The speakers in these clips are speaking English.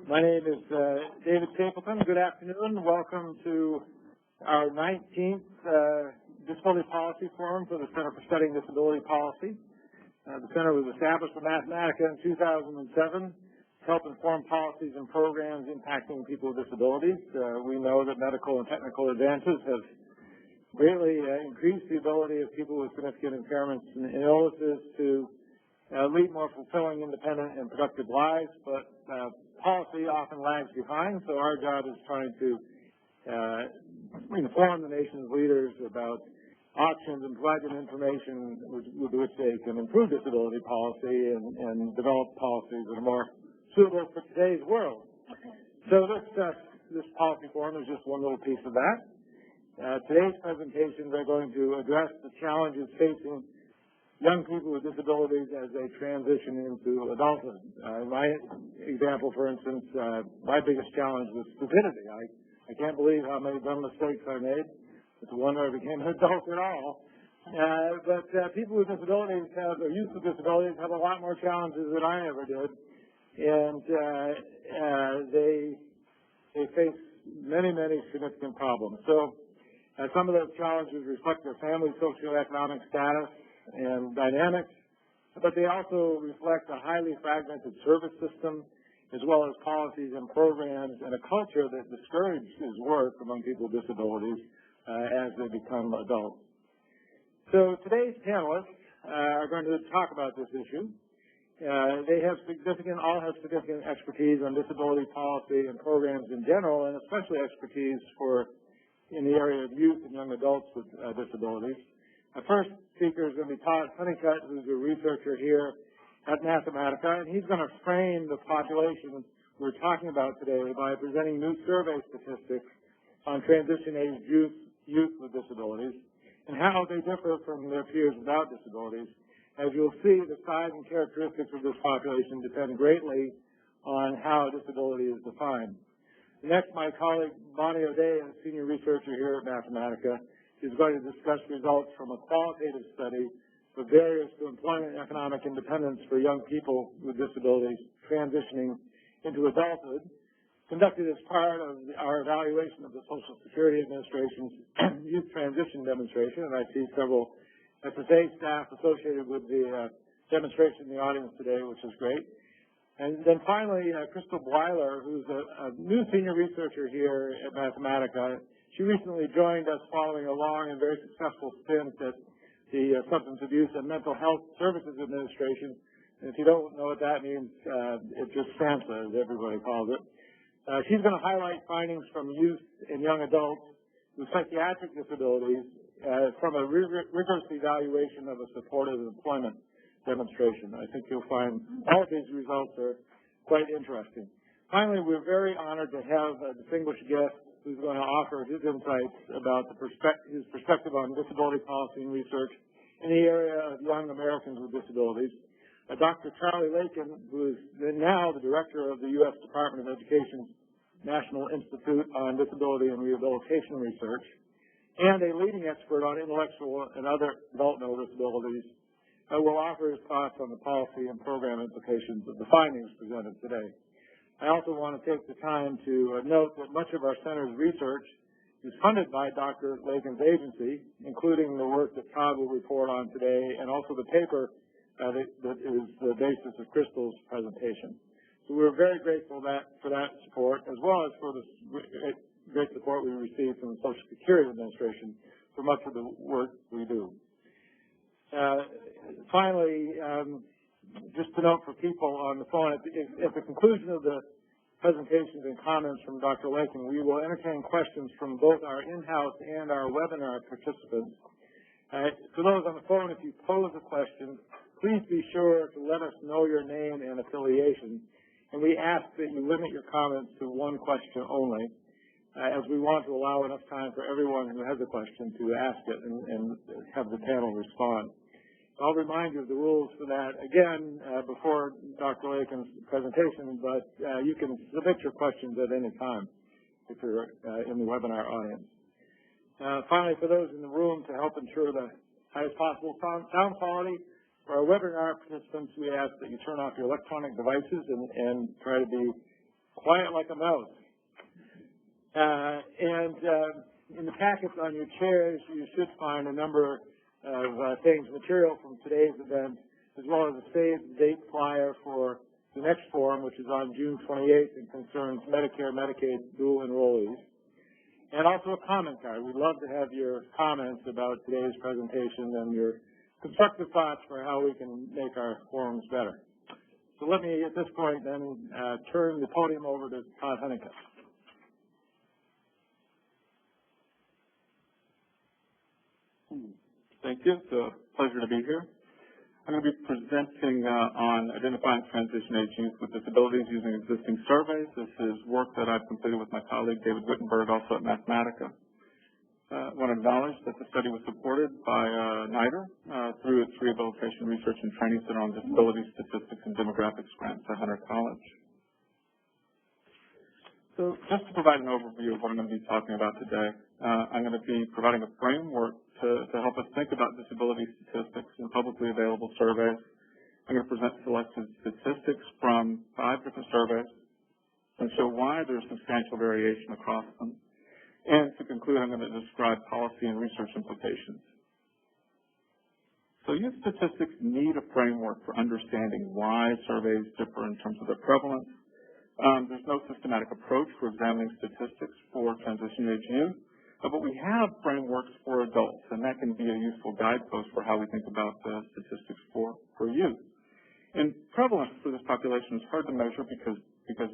My name is David Stapleton. Good afternoon. Welcome to our 19th Disability Policy Forum for the Center for Studying Disability Policy. The Center was established with Mathematica in 2007 to help inform policies and programs impacting people with disabilities. We know that medical and technical advances have greatly increased the ability of people with significant impairments and illnesses to lead more fulfilling, independent, and productive lives, but policy often lags behind, so our job is trying to inform the nation's leaders about options and provide them information with which they can improve disability policy and develop policies that are more suitable for today's world. So this policy forum is just one little piece of that. Today's presentations are going to address the challenges facing young people with disabilities as they transition into adulthood. In my example, for instance, my biggest challenge was stupidity. I can't believe how many dumb mistakes I made. It's a wonder I became an adult at all. But people with disabilities or youth with disabilities have a lot more challenges than I ever did. And they face many, many significant problems. So some of those challenges reflect their family's socioeconomic status and dynamics, but they also reflect a highly fragmented service system, as well as policies and programs and a culture that discourages work among people with disabilities as they become adults. So today's panelists are going to talk about this issue. They have all have significant expertise on disability policy and programs in general, and especially expertise in the area of youth and young adults with disabilities. Our first speaker is going to be Todd Honeycutt, who's a researcher here at Mathematica, and he's going to frame the population we're talking about today by presenting new survey statistics on transition-age youth with disabilities and how they differ from their peers without disabilities. As you'll see, the size and characteristics of this population depend greatly on how disability is defined. Next, my colleague Bonnie O'Day, a senior researcher here at Mathematica, is going to discuss results from a qualitative study of barriers to employment and economic independence for young people with disabilities transitioning into adulthood, conducted as part of our evaluation of the Social Security Administration's Youth Transition Demonstration, and I see several SSA staff associated with the demonstration in the audience today, which is great. And then finally, Crystal Bleiler, who's a new senior researcher here at Mathematica. She recently joined us following a long and very successful stint at the Substance Abuse and Mental Health Services Administration. And if you don't know what that means, it's just SAMHSA, as everybody calls it. She's going to highlight findings from youth and young adults with psychiatric disabilities from a rigorous evaluation of a supportive employment demonstration. I think you'll find all of these results are quite interesting. Finally, we're very honored to have a distinguished guest who's going to offer his insights about his perspective on disability policy and research in the area of young Americans with disabilities. Dr. Charlie Lakin, who is now the director of the U.S. Department of Education's National Institute on Disability and Rehabilitation Research, and a leading expert on intellectual and other developmental disabilities, will offer his thoughts on the policy and program implications of the findings presented today. I also want to take the time to note that much of our center's research is funded by Dr. Lakin's agency, including the work that Todd will report on today and also the paper that is the basis of Crystal's presentation. So we're very grateful for that support, as well as for the great support we received from the Social Security Administration for much of the work we do. Finally, just to note for people on the phone, at the conclusion of the presentations and comments from Dr. Lakin, we will entertain questions from both our in-house and our webinar participants. For those on the phone, if you pose a question, please be sure to let us know your name and affiliation, and we ask that you limit your comments to one question only, as we want to allow enough time for everyone who has a question to ask it and have the panel respond. I'll remind you of the rules for that again before Dr. Lakin's presentation, but you can submit your questions at any time if you're in the webinar audience. Finally, for those in the room, to help ensure the highest possible sound quality, for our webinar participants, we ask that you turn off your electronic devices and try to be quiet like a mouse. In the packets on your chairs, you should find a number of things, material from today's event, as well as a save the date flyer for the next forum, which is on June 28th and concerns Medicare, Medicaid dual enrollees, and also a comment card. We'd love to have your comments about today's presentation and your constructive thoughts for how we can make our forums better. So let me, at this point, then turn the podium over to Todd Honeycutt. Thank you. It's a pleasure to be here. I'm going to be presenting on identifying transition age youth with disabilities using existing surveys. This is work that I've completed with my colleague David Wittenberg, also at Mathematica. I want to acknowledge that the study was supported by NIDR through its Rehabilitation Research and Training Center on Disability Statistics and Demographics grant to Hunter College. So just to provide an overview of what I'm going to be talking about today, I'm going to be providing a framework to help us think about disability statistics in publicly available surveys. I'm going to present selected statistics from 5 different surveys and show why there's substantial variation across them. And to conclude, I'm going to describe policy and research implications. So youth statistics need a framework for understanding why surveys differ in terms of their prevalence. There's no systematic approach for examining statistics for transition age youth, but we have frameworks for adults, and that can be a useful guidepost for how we think about the statistics for youth. And prevalence for this population is hard to measure because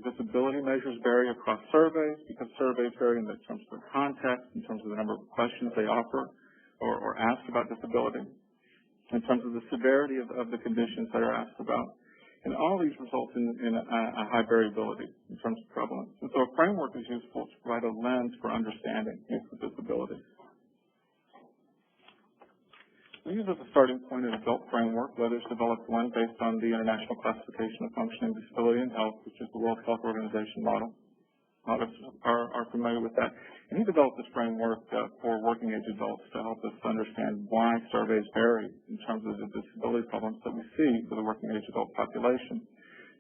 disability measures vary across surveys, because surveys vary in terms of their context, in terms of the number of questions they offer or ask about disability, in terms of the severity of the conditions that are asked about. And all these result in a high variability in terms of prevalence. And so a framework is useful to provide a lens for understanding youth with disabilities. We use as a starting point an adult framework. Leathers developed one based on the International Classification of Functioning Disability and Health, which is the World Health Organization model. A lot of us are familiar with that. And he developed this framework for working age adults to help us understand why surveys vary in terms of the disability problems that we see for the working age adult population.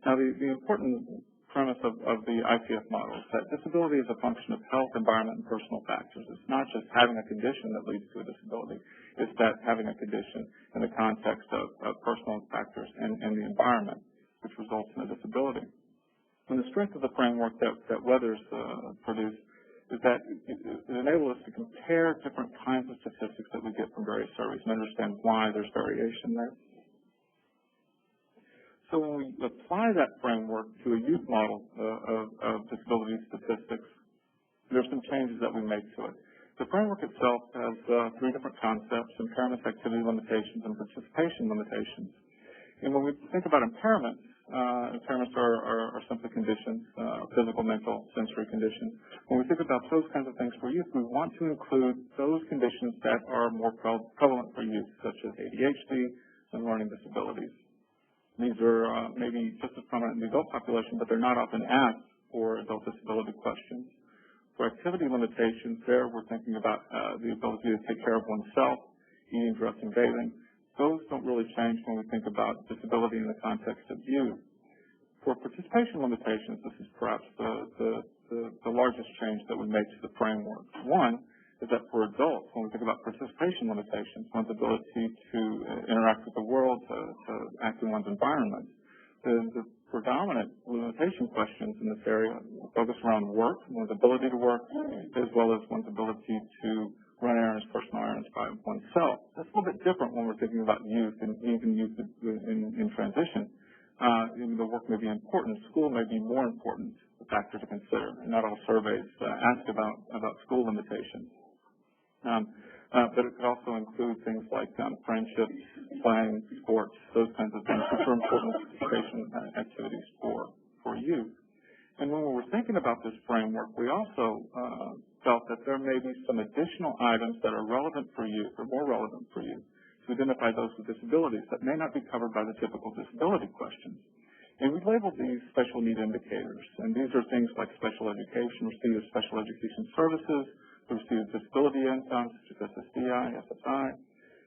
Now, the important premise of the ICF model is that disability is a function of health, environment, and personal factors. It's not just having a condition that leads to a disability. It's that having a condition in the context of personal factors and the environment, which results in a disability. And the strength of the framework that Weathers produced is that it enables us to compare different kinds of statistics that we get from various surveys and understand why there's variation there. So when we apply that framework to a youth model of disability statistics, there's some changes that we make to it. The framework itself has 3 different concepts: impairments, activity limitations, and participation limitations. And when we think about impairments, impairments are simply conditions, physical, mental, sensory conditions. When we think about those kinds of things for youth, we want to include those conditions that are more prevalent for youth, such as ADHD and learning disabilities. These are maybe just as prominent in the adult population, but they're not often asked for adult disability questions. For activity limitations, there we're thinking about the ability to take care of oneself, eating, dressing, bathing. Those don't really change when we think about disability in the context of youth. For participation limitations, this is perhaps the largest change that we make to the framework. One is that for adults, when we think about participation limitations, one's ability to interact with the world, to act in one's environment, the predominant limitation questions in this area focus around work, one's ability to work, as well as one's ability to run errands, personal errands by oneself. That's a little bit different when we're thinking about youth and even youth in transition. Even though work may be important, school may be more important, a factor to consider. And not all surveys ask about school limitations. But it could also include things like friendships, playing, sports, those kinds of things, which are important participation activities for youth. And when we were thinking about this framework, we also felt that there may be some additional items that are relevant for youth, or more relevant for youth, to identify those with disabilities that may not be covered by the typical disability questions. And we labeled these special need indicators. And these are things like special education, receipt of special education services, the receipt of disability income, such as SSDI, SSI,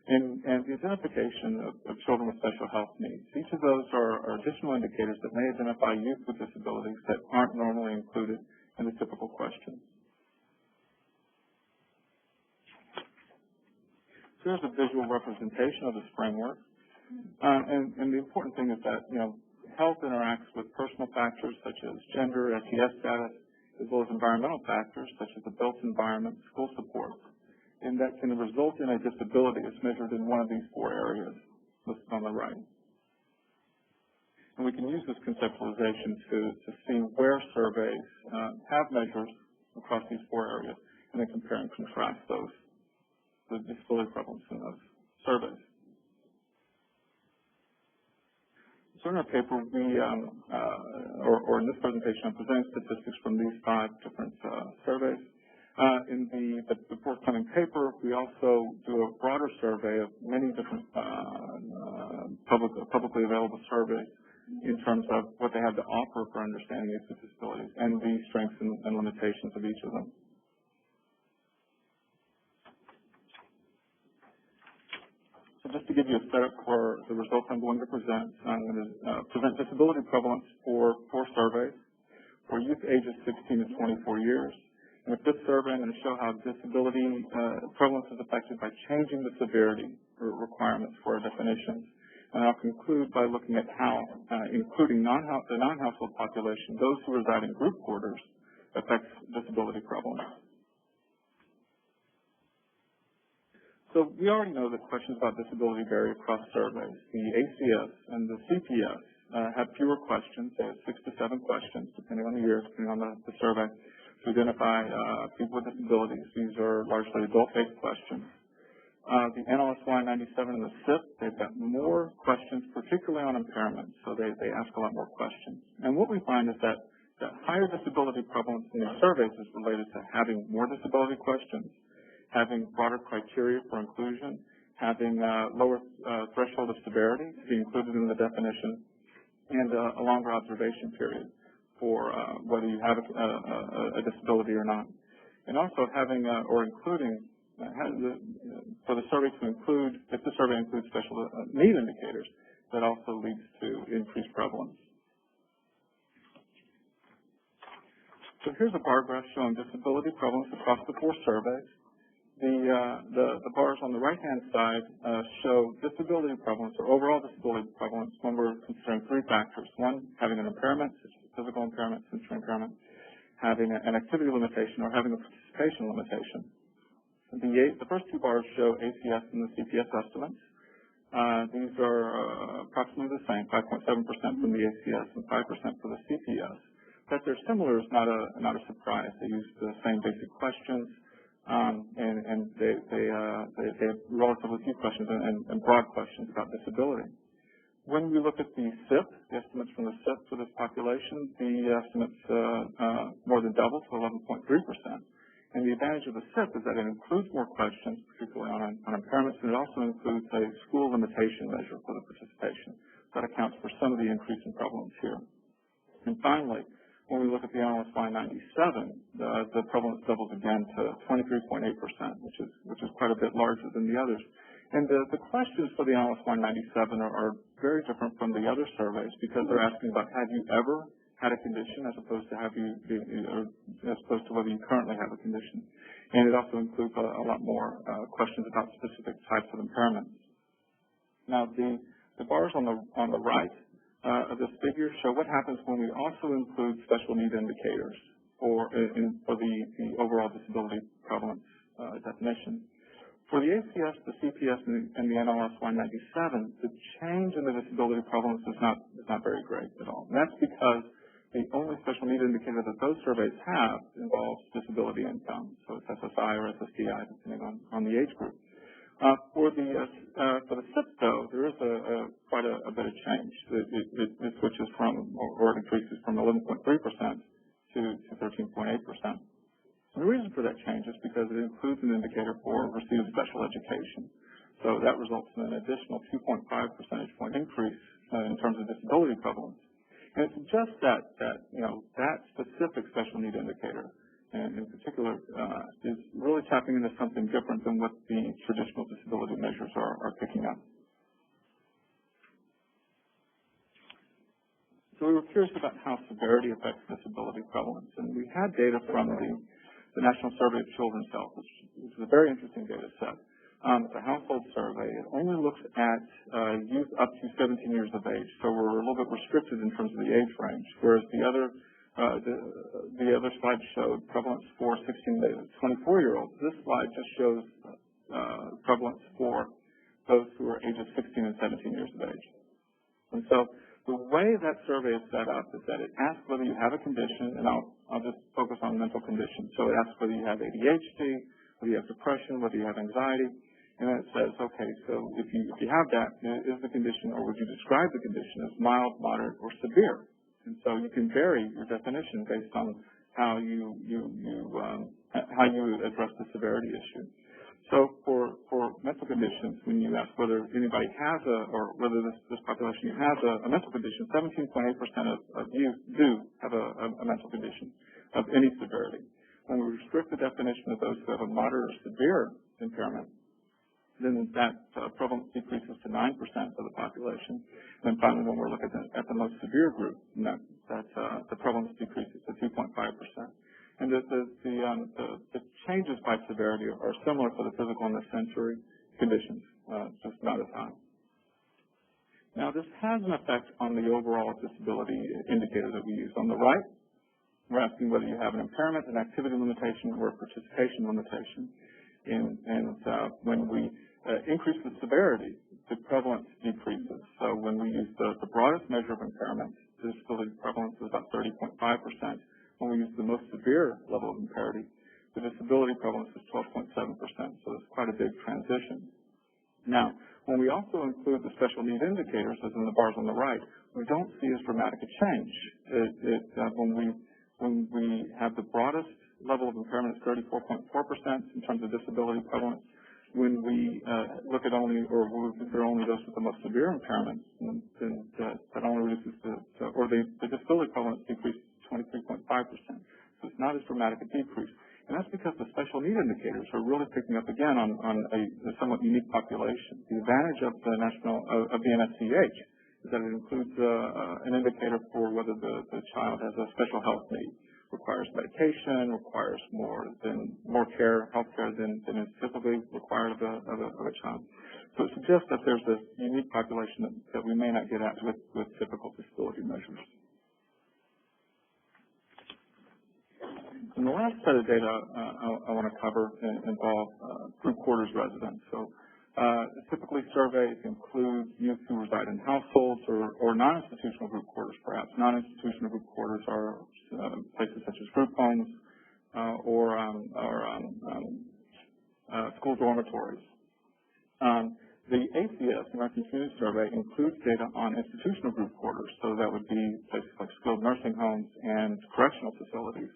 and the identification of children with special health needs. Each of those are additional indicators that may identify youth with disabilities that aren't normally included in the typical question. So here's a visual representation of this framework. And the important thing is that, health interacts with personal factors such as gender, SES status, as well as environmental factors such as the built environment, school support, and that can result in a disability as measured in one of these four areas listed on the right. And we can use this conceptualization to see where surveys have measures across these four areas, and then compare and contrast those, the disability prevalence in those surveys. So in our paper, we, or in this presentation, I'm presenting statistics from these 5 different surveys. In the forthcoming paper, we also do a broader survey of many different publicly available surveys in terms of what they have to offer for understanding youth with disabilities and the strengths and limitations of each of them. So just to give you a setup for the results I'm going to present, I'm going to present disability prevalence for 4 surveys for youth ages 16 to 24 years. And with this survey, I'm going to show how disability prevalence is affected by changing the severity requirements for our definitions. And I'll conclude by looking at how, including the non-household population, those who reside in group quarters, affects disability prevalence. So we already know that questions about disability vary across surveys. The ACS and the CPS have fewer questions. They have 6 to 7 questions, depending on the year, depending on the survey, to identify people with disabilities. These are largely adult-based questions. The NLSY 97 and the SIP, they've got more questions, particularly on impairments, so they ask a lot more questions. And what we find is that higher disability prevalence in these surveys is related to having more disability questions, having broader criteria for inclusion, having lower threshold of severity to be included in the definition, and a longer observation period for whether you have a disability or not. And also having or including, for the survey to include, if the survey includes special need indicators, that also leads to increased prevalence. So here's a bar graph showing disability prevalence across the 4 surveys. The bars on the right-hand side show disability prevalence or overall disability prevalence when we're considering 3 factors. 1, having an impairment, such as a physical impairment, sensory impairment, having an activity limitation, or having a participation limitation. The first 2 bars show ACS and the CPS estimates. These are approximately the same, 5.7% from the ACS and 5% for the CPS. That they're similar is not a surprise. They use the same basic questions. And they have relatively few questions and broad questions about disability. When we look at the SIP, the estimates from the SIP for this population, the estimates more than double to 11.3%. And the advantage of the SIP is that it includes more questions, particularly on impairments, and it also includes a school limitation measure for the participation. That accounts for some of the increase in prevalence here. And finally, when we look at the NLSY 97, the prevalence doubles again to 23.8%, which is quite a bit larger than the others. And the questions for the NLSY 97 are very different from the other surveys because they're asking about have you ever had a condition as opposed to whether you currently have a condition. And it also includes a lot more questions about specific types of impairments. Now the bars on the right of this figure show what happens when we also include special need indicators for the overall disability prevalence definition. For the ACS, the CPS, and the NLSY 97, the change in the disability prevalence is not very great at all. And that's because the only special need indicator that those surveys have involves disability income, so it's SSI or SSDI, depending on the age group. For the SIP, though, there is quite a bit of change. It switches from, or it increases from 11.3% to 13.8%. And the reason for that change is because it includes an indicator for received special education. So that results in an additional 2.5 percentage point increase in terms of disability prevalence. And it's just that specific special need indicator, and in particular, is really tapping into something different than what the traditional disability measures indicators are picking up. So we were curious about how severity affects disability prevalence, and we had data from the National Survey of Children's Health, which is a very interesting data set. It's a household survey. It only looks at youth up to 17 years of age, so we're a little bit restricted in terms of the age range, whereas the other slide showed prevalence for 16 to 24-year-olds. This slide just shows prevalence for those who are ages 16 and 17 years of age. And so the way that survey is set up is that it asks whether you have a condition, and I'll just focus on mental conditions. So it asks whether you have ADHD, whether you have depression, whether you have anxiety, and then it says, okay, so if you have that, is the condition, or would you describe the condition as mild, moderate, or severe? And so you can vary your definition based on how you address the severity issue. So for mental conditions, when you ask whether anybody has or whether this population has a mental condition, 17.8% of youth do have a mental condition of any severity. When we restrict the definition of those who have a moderate or severe impairment, then that prevalence decreases to 9% of the population. And then finally, when we're looking at the most severe group, the prevalence decreases to 2.5%. And the changes by severity are similar for the physical and the sensory conditions, just not as high. Now, this has an effect on the overall disability indicator that we use. On the right, we're asking whether you have an impairment, an activity limitation, or a participation limitation. And when we increase the severity, the prevalence decreases. So when we use the broadest measure of impairment, the disability prevalence is about 30.5%. When we use the most severe level of impairment, the disability prevalence is 12.7%, so it's quite a big transition. Now, when we also include the special need indicators, as in the bars on the right, we don't see as dramatic a change. When we have the broadest level of impairment, it's 34.4% in terms of disability prevalence. When we look at only, or we consider only those with the most severe impairments, then that only reduces the disability prevalence decreases 23.5%. So it's not as dramatic a decrease. And that's because the special need indicators are really picking up again on a somewhat unique population. The advantage of the NSCH is that it includes an indicator for whether the child has a special health need, requires medication, requires more health care than is typically required of a child. So it suggests that there's this unique population that we may not get at with typical disability measures. And the last set of data I want to cover involve group quarters residents. So typically surveys include youth who reside in households or non-institutional group quarters, perhaps. Non-institutional group quarters are places such as group homes or school dormitories. The ACS, American Community Survey, includes data on institutional group quarters, so that would be places like skilled nursing homes and correctional facilities.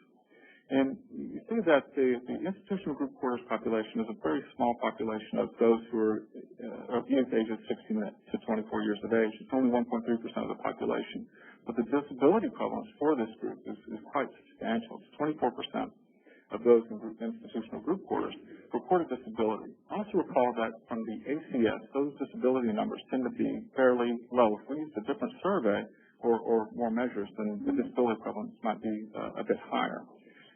And you see that the institutional group quarters population is a very small population of those who are of youth ages 16 to 24 years of age. It's only 1.3% of the population. But the disability prevalence for this group is quite substantial. It's 24% of those in institutional group quarters reported disability. Also recall that from the ACS, those disability numbers tend to be fairly low. If we use a different survey or more measures, then the disability prevalence might be a bit higher.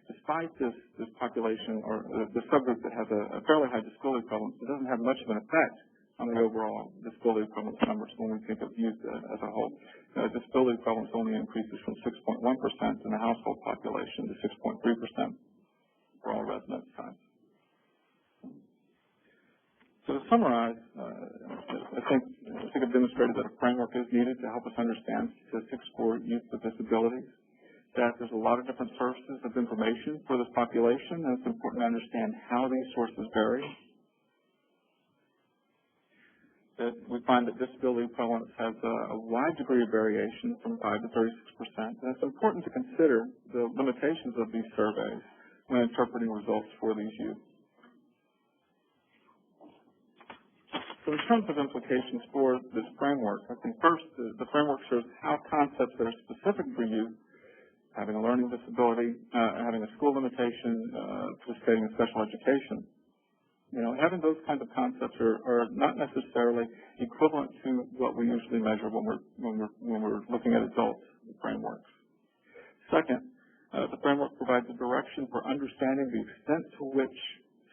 Despite this population or the subgroup that has a fairly high disability prevalence, it doesn't have much of an effect on the overall disability prevalence numbers when we think of youth as a whole. Disability prevalence only increases from 6.1% in the household population to 6.3% for all resident size. So to summarize, I think I've demonstrated that a framework is needed to help us understand statistics for youth with disabilities. That there's a lot of different sources of information for this population, and it's important to understand how these sources vary. That we find that disability prevalence has a wide degree of variation from 5 to 36%, and it's important to consider the limitations of these surveys when interpreting results for these youth. So in terms of implications for this framework, I think first the framework shows how concepts that are specific for youth, having a learning disability, having a school limitation, participating in special education, having those kinds of concepts are not necessarily equivalent to what we usually measure when we're looking at adult frameworks. Second, the framework provides a direction for understanding the extent to which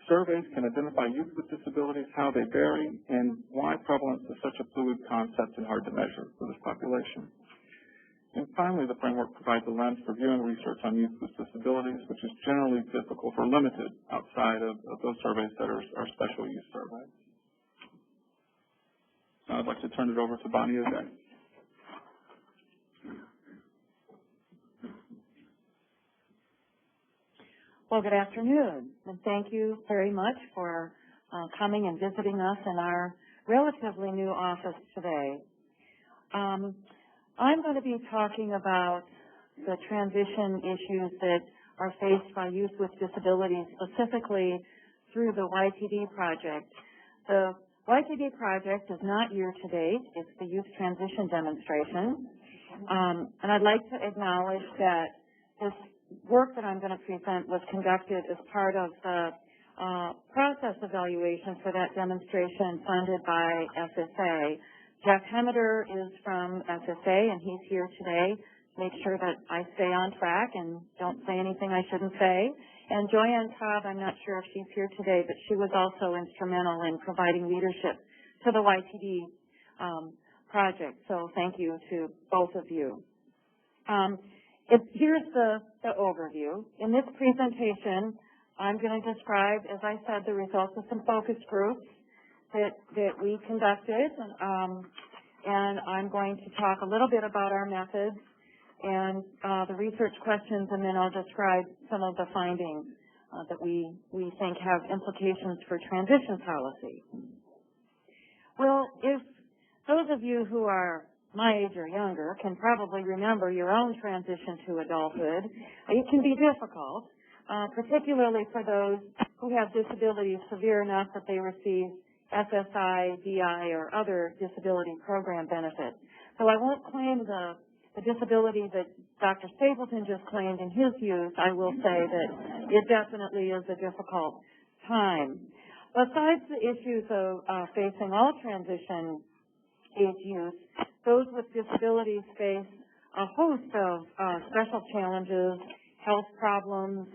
surveys can identify youth with disabilities, how they vary, and why prevalence is such a fluid concept and hard to measure for this population. And finally, the framework provides a lens for viewing research on youth with disabilities, which is generally difficult or limited outside of those surveys that are special use surveys. Now I'd like to turn it over to Bonnie O'Day. Well, good afternoon, and thank you very much for coming and visiting us in our relatively new office today. I'm going to be talking about the transition issues that are faced by youth with disabilities, specifically through the YTD project. The YTD project is not year-to-date. It's the Youth Transition Demonstration. And I'd like to acknowledge that this work that I'm going to present was conducted as part of the process evaluation for that demonstration funded by SSA. Jeff Hemmeter is from SSA, and he's here today to make sure that I stay on track and don't say anything I shouldn't say. And Joanne Cobb, I'm not sure if she's here today, but she was also instrumental in providing leadership to the YTD project. So thank you to both of you. Here's the overview. In this presentation, I'm going to describe, as I said, the results of some focus groups that we conducted, and I'm going to talk a little bit about our methods and the research questions, and then I'll describe some of the findings that we think have implications for transition policy. Well, if those of you who are my age or younger can probably remember your own transition to adulthood, it can be difficult, particularly for those who have disabilities severe enough that they receive SSI, DI, or other disability program benefits. So I won't claim the disability that Dr. Stapleton just claimed in his views. I will say that it definitely is a difficult time. Besides the issues of facing all transition age youth, those with disabilities face a host of special challenges, health problems,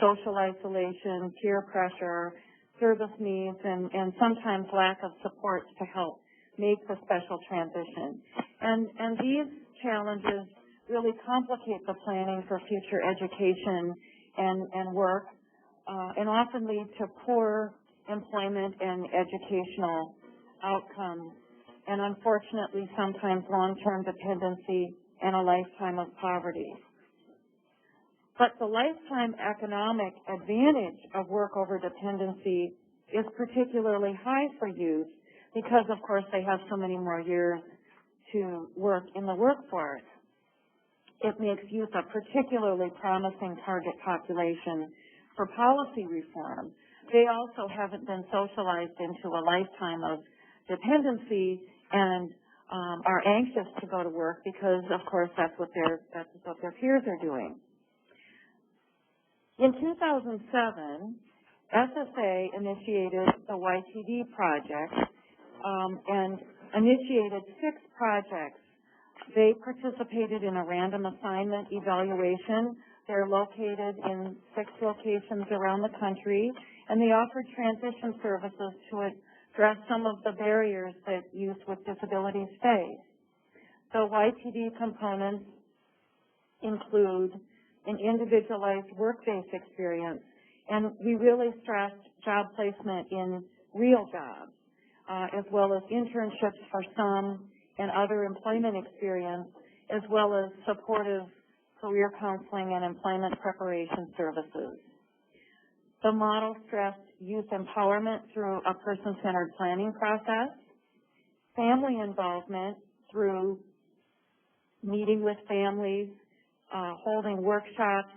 social isolation, peer pressure, service needs, and sometimes lack of supports to help make the special transition. And these challenges really complicate the planning for future education and work, and often lead to poor employment and educational outcomes, and unfortunately sometimes long-term dependency and a lifetime of poverty. But the lifetime economic advantage of work over dependency is particularly high for youth because, of course, they have so many more years to work in the workforce. It makes youth a particularly promising target population for policy reform. They also haven't been socialized into a lifetime of dependency and are anxious to go to work because, of course, that's what their peers are doing. In 2007, SSA initiated the YTD project and initiated 6 projects. They participated in a random assignment evaluation. They're located in 6 locations around the country, and they offered transition services to address some of the barriers that youth with disabilities face. The YTD components include an individualized work-based experience, and we really stressed job placement in real jobs, as well as internships for some and other employment experience, as well as supportive career counseling and employment preparation services. The model stressed youth empowerment through a person-centered planning process, family involvement through meeting with families, holding workshops,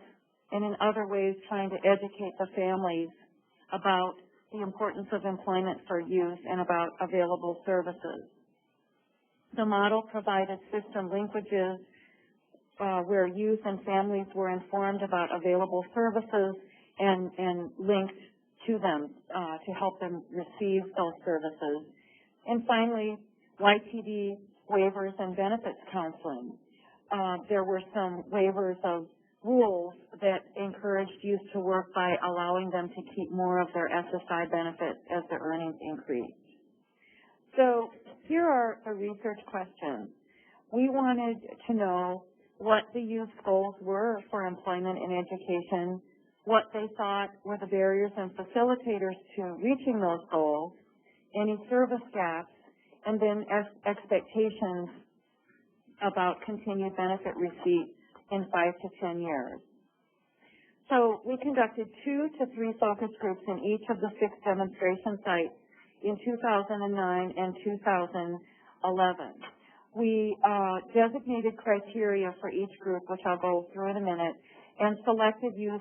and in other ways trying to educate the families about the importance of employment for youth and about available services. The model provided system linkages where youth and families were informed about available services and linked to them to help them receive those services. And finally, YTD waivers and benefits counseling. There were some waivers of rules that encouraged youth to work by allowing them to keep more of their SSI benefits as their earnings increased. So here are the research questions. We wanted to know what the youth's goals were for employment and education, what they thought were the barriers and facilitators to reaching those goals, any service gaps, and then expectations about continued benefit receipt in 5 to 10 years. So we conducted 2 to 3 focus groups in each of the 6 demonstration sites in 2009 and 2011. We designated criteria for each group, which I'll go through in a minute, and selected youth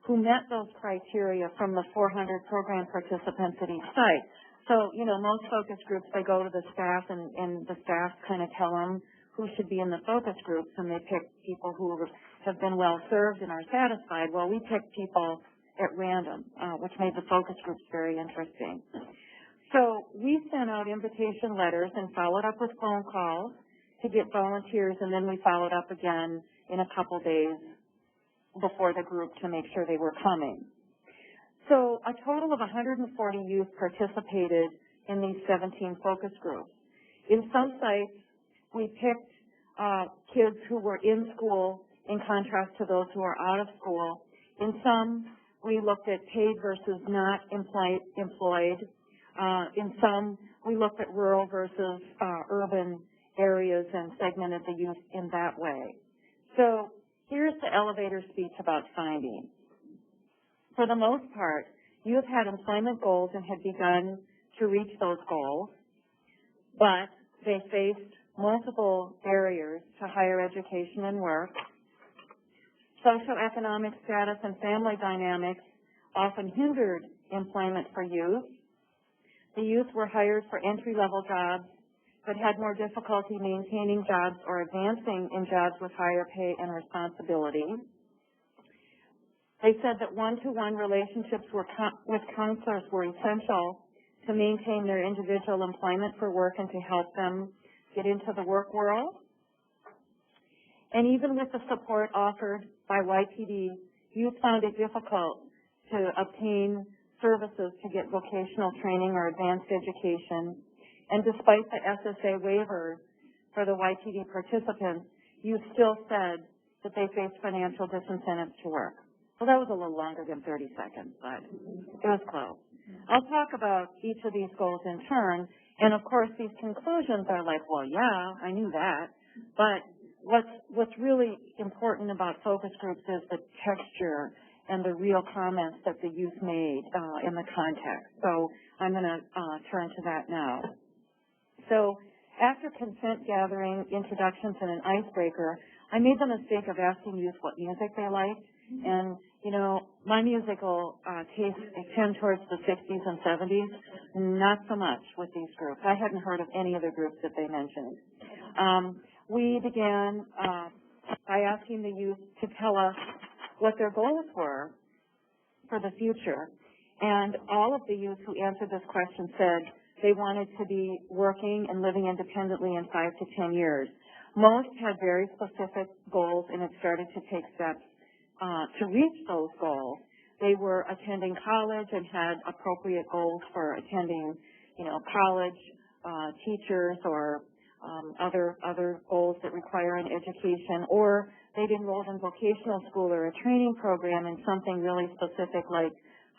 who met those criteria from the 400 program participants at each site. So, you know, most focus groups, they go to the staff, and the staff kind of tell them who should be in the focus groups, and they pick people who have been well served and are satisfied. Well, we picked people at random, which made the focus groups very interesting. So we sent out invitation letters and followed up with phone calls to get volunteers, and then we followed up again in a couple days before the group to make sure they were coming. So a total of 140 youth participated in these 17 focus groups. In some sites, we picked kids who were in school in contrast to those who are out of school. In some, we looked at paid versus not employed. In some, we looked at rural versus urban areas and segmented the youth in that way. So here's the elevator speech about finding. For the most part, youth had employment goals and had begun to reach those goals, but they faced multiple barriers to higher education and work. Socioeconomic status and family dynamics often hindered employment for youth. The youth were hired for entry-level jobs, but had more difficulty maintaining jobs or advancing in jobs with higher pay and responsibility. They said that one-to-one relationships with counselors were essential to maintain their individual employment for work and to help them get into the work world. And even with the support offered by YTD, youth found it difficult to obtain services to get vocational training or advanced education. And despite the SSA waivers for the YTD participants, youth still said that they faced financial disincentives to work. Well, that was a little longer than 30 seconds, but it was close. I'll talk about each of these goals in turn, and of course these conclusions are like, well, yeah, I knew that, but what's really important about focus groups is the texture and the real comments that the youth made in the context. So I'm going to turn to that now. So after consent gathering, introductions, and an icebreaker, I made the mistake of asking youth what music they liked. And, you know, my musical taste tend towards the 60s and 70s, not so much with these groups. I hadn't heard of any of the groups that they mentioned. We began by asking the youth to tell us what their goals were for the future. And all of the youth who answered this question said they wanted to be working and living independently in 5 to 10 years. Most had very specific goals and had started to take steps to reach those goals. They were attending college and had appropriate goals for attending, you know, college, teachers, or other goals that require an education, or they'd enrolled in vocational school or a training program in something really specific like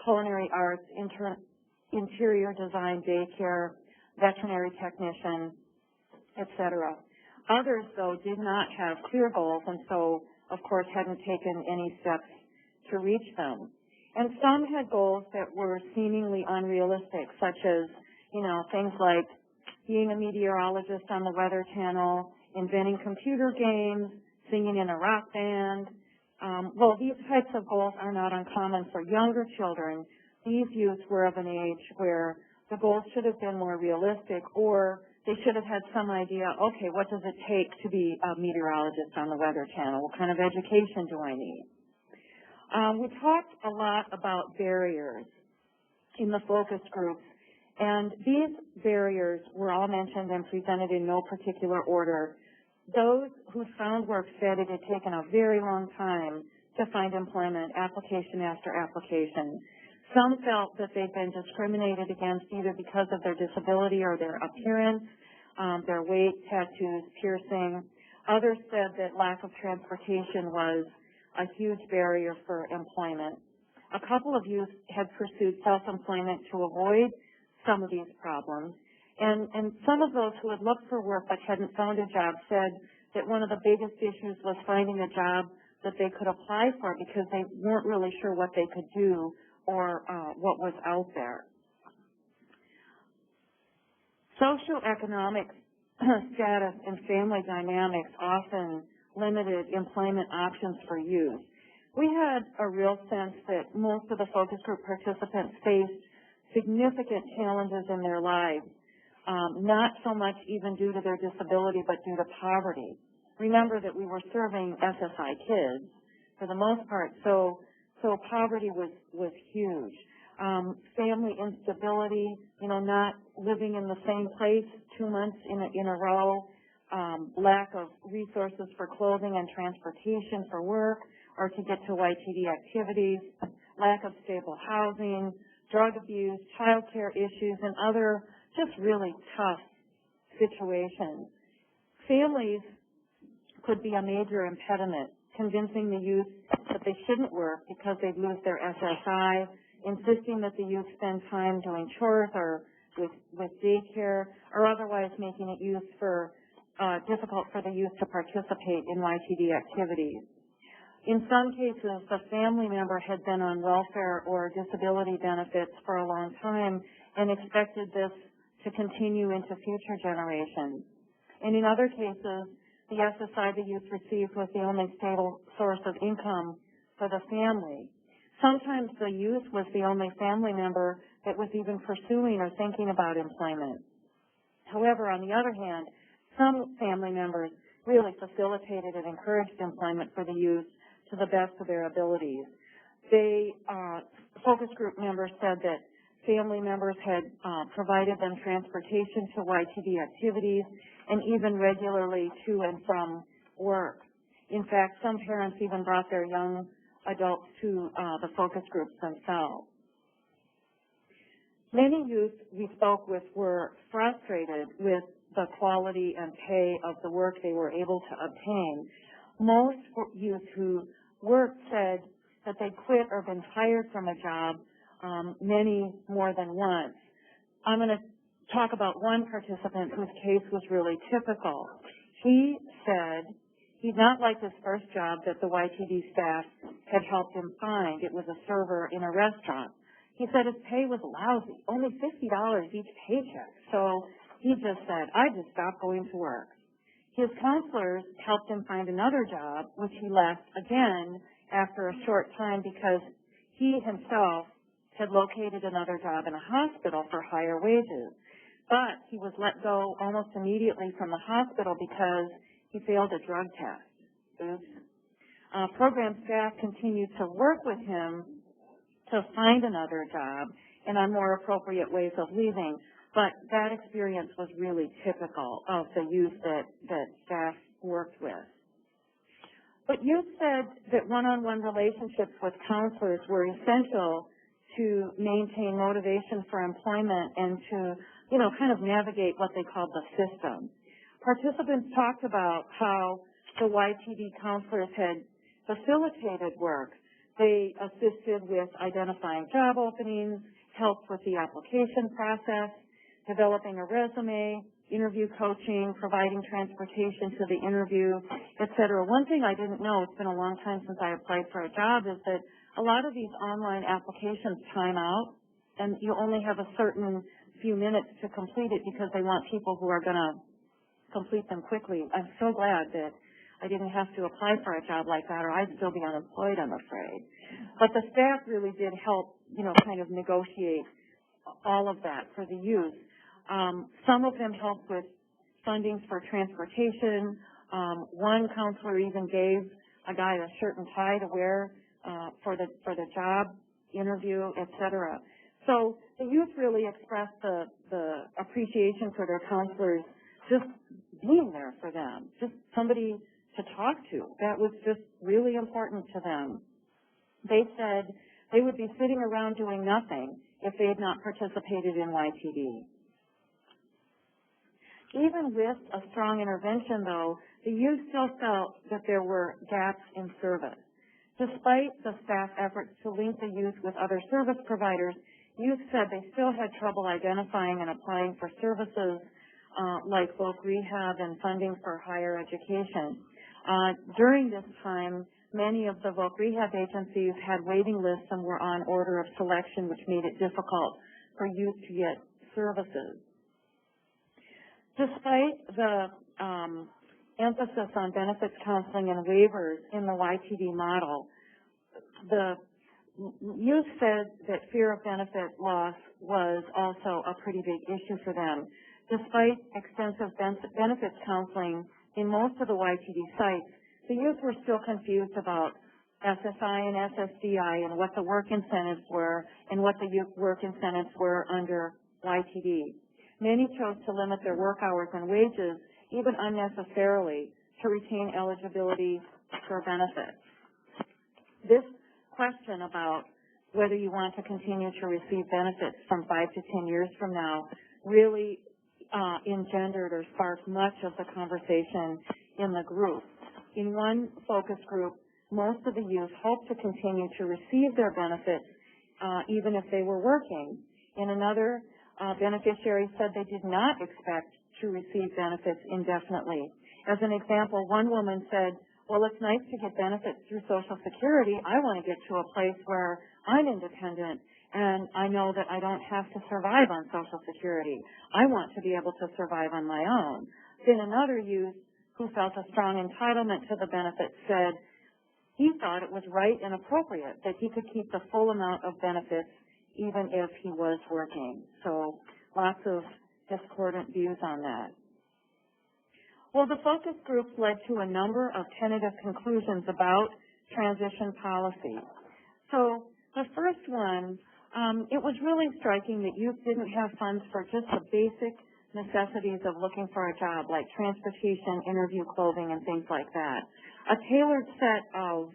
culinary arts, interior design, daycare, veterinary technician, etc. Others, though, did not have clear goals, and so, of course, hadn't taken any steps to reach them. And some had goals that were seemingly unrealistic, such as, you know, things like being a meteorologist on the Weather Channel, inventing computer games, singing in a rock band. Well, these types of goals are not uncommon for younger children. These youth were of an age where the goals should have been more realistic, or they should have had some idea, okay, what does it take to be a meteorologist on the Weather Channel? What kind of education do I need? We talked a lot about barriers. in the focus groups. And these barriers were all mentioned and presented in no particular order. Those who found work said it had taken a very long time to find employment, application after application. Some felt that they'd been discriminated against either because of their disability or their appearance, their weight, tattoos, piercing. Others said that lack of transportation was a huge barrier for employment. A couple of youth had pursued self-employment to avoid some of these problems. And some of those who had looked for work but hadn't found a job said that one of the biggest issues was finding a job that they could apply for because they weren't really sure what they could do or what was out there. Socioeconomic status and family dynamics often limited employment options for youth. We had a real sense that most of the focus group participants faced significant challenges in their lives, not so much even due to their disability, but due to poverty. Remember that we were serving SSI kids for the most part, so poverty was huge. Family instability, not living in the same place 2 months in a row, lack of resources for clothing and transportation for work or to get to YTD activities, lack of stable housing, drug abuse, child care issues, and other just really tough situations. Families could be a major impediment, convincing the youth that they shouldn't work because they'd lose their SSI, insisting that the youth spend time doing chores or with daycare, or otherwise making it difficult for the youth to participate in YTD activities. In some cases, the family member had been on welfare or disability benefits for a long time and expected this to continue into future generations. And in other cases, the SSI the youth received was the only stable source of income for the family. Sometimes the youth was the only family member that was even pursuing or thinking about employment. However, on the other hand, some family members really facilitated and encouraged employment for the youth to the best of their abilities. Focus group members said that family members had provided them transportation to YTD activities and even regularly to and from work. In fact, some parents even brought their young adults to the focus groups themselves. Many youth we spoke with were frustrated with the quality and pay of the work they were able to obtain. Most youth who worked said that they quit or been fired from a job, many more than once. I'm going to talk about one participant whose case was really typical. He said he did not like his first job that the YTD staff had helped him find. It was a server in a restaurant. He said his pay was lousy, only $50 each paycheck. So he just said, I just stopped going to work. His counselors helped him find another job, which he left again after a short time because he himself had located another job in a hospital for higher wages. But he was let go almost immediately from the hospital because he failed a drug test. Oops. Program staff continued to work with him to find another job and on more appropriate ways of leaving. But that experience was really typical of the youth that staff worked with. But youth said that one-on-one relationships with counselors were essential to maintain motivation for employment and to, kind of navigate what they called the system. Participants talked about how the YTD counselors had facilitated work. They assisted with identifying job openings, helped with the application process, developing a resume, interview coaching, providing transportation to the interview, et cetera. One thing I didn't know, it's been a long time since I applied for a job, is that a lot of these online applications time out, and you only have a certain few minutes to complete it because they want people who are going to complete them quickly. I'm so glad that I didn't have to apply for a job like that, or I'd still be unemployed, I'm afraid. But the staff really did help, kind of negotiate all of that for the youth. Some of them helped with fundings for transportation. One counselor even gave a guy a shirt and tie to wear for the job interview, et cetera. So the youth really expressed the appreciation for their counselors just being there for them, just somebody to talk to. That was just really important to them. They said they would be sitting around doing nothing if they had not participated in YTD. Even with a strong intervention, though, the youth still felt that there were gaps in service. Despite the staff efforts to link the youth with other service providers, youth said they still had trouble identifying and applying for services like voc rehab and funding for higher education. During this time, many of the voc rehab agencies had waiting lists and were on order of selection, which made it difficult for youth to get services. Despite the emphasis on benefits counseling and waivers in the YTD model, the youth said that fear of benefit loss was also a pretty big issue for them. Despite extensive benefits counseling in most of the YTD sites, the youth were still confused about SSI and SSDI and what the work incentives were and what the youth work incentives were under YTD. Many chose to limit their work hours and wages, even unnecessarily, to retain eligibility for benefits. This question about whether you want to continue to receive benefits from 5 to 10 years from now really engendered or sparked much of the conversation in the group. In one focus group, most of the youth hoped to continue to receive their benefits even if they were working. In another, beneficiaries said they did not expect to receive benefits indefinitely. As an example, one woman said, well, it's nice to get benefits through Social Security. I want to get to a place where I'm independent and I know that I don't have to survive on Social Security. I want to be able to survive on my own. Then another youth who felt a strong entitlement to the benefits said he thought it was right and appropriate that he could keep the full amount of benefits even if he was working. So lots of discordant views on that. Well, the focus groups led to a number of tentative conclusions about transition policy. So the first one, it was really striking that youth didn't have funds for just the basic necessities of looking for a job, like transportation, interview clothing, and things like that. A tailored set of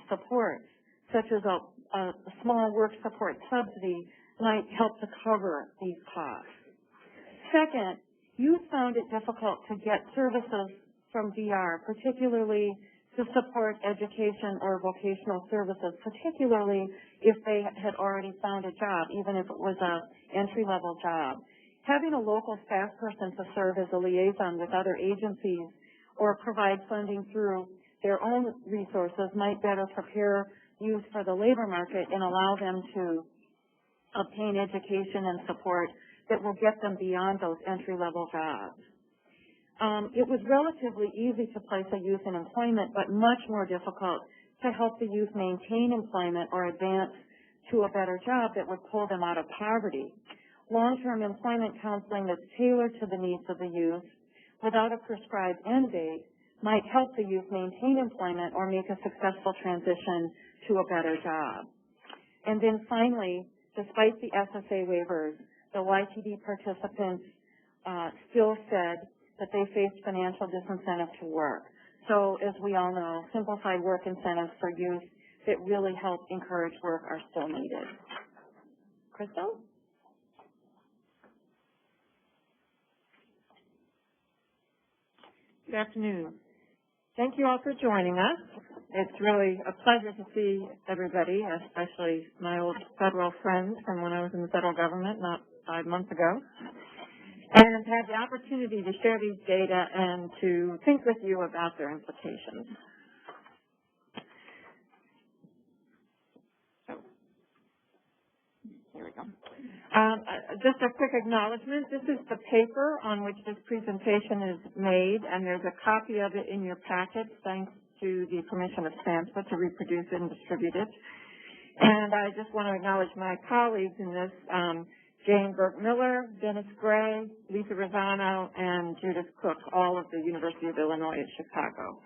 supports, such as a small work support subsidy, might help to cover these costs. Second, youth found it difficult to get services from DR, particularly to support education or vocational services, particularly if they had already found a job, even if it was an entry-level job. Having a local staff person to serve as a liaison with other agencies or provide funding through their own resources might better prepare youth for the labor market and allow them to obtain education and support that will get them beyond those entry-level jobs. It was relatively easy to place a youth in employment, but much more difficult to help the youth maintain employment or advance to a better job that would pull them out of poverty. Long-term employment counseling that's tailored to the needs of the youth without a prescribed end date might help the youth maintain employment or make a successful transition to a better job. And then finally, despite the SSA waivers, the YTD participants still said that they faced financial disincentive to work. So as we all know, simplified work incentives for youth that really help encourage work are still needed. Crystal? Good afternoon. Thank you all for joining us. It's really a pleasure to see everybody, especially my old federal friends from when I was in the federal government not 5 months ago, and to have the opportunity to share these data and to think with you about their implications. So, here we go. Just a quick acknowledgement. This is the paper on which this presentation is made, and there's a copy of it in your packets, thanks to the permission of SAMHSA to reproduce it and distribute it. And I just want to acknowledge my colleagues in this, Jane Burke-Miller, Dennis Gray, Lisa Rosano, and Judith Cook, all of the University of Illinois at Chicago.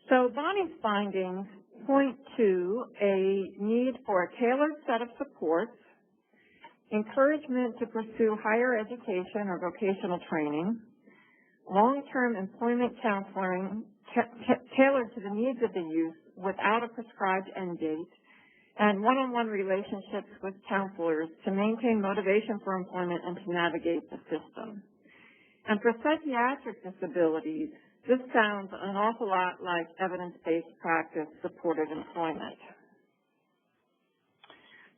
So Bonnie's findings point to a need for a tailored set of supports, encouragement to pursue higher education or vocational training, long-term employment counseling tailored to the needs of the youth without a prescribed end date, and one-on-one relationships with counselors to maintain motivation for employment and to navigate the system. And for psychiatric disabilities, this sounds an awful lot like evidence-based practice supported employment.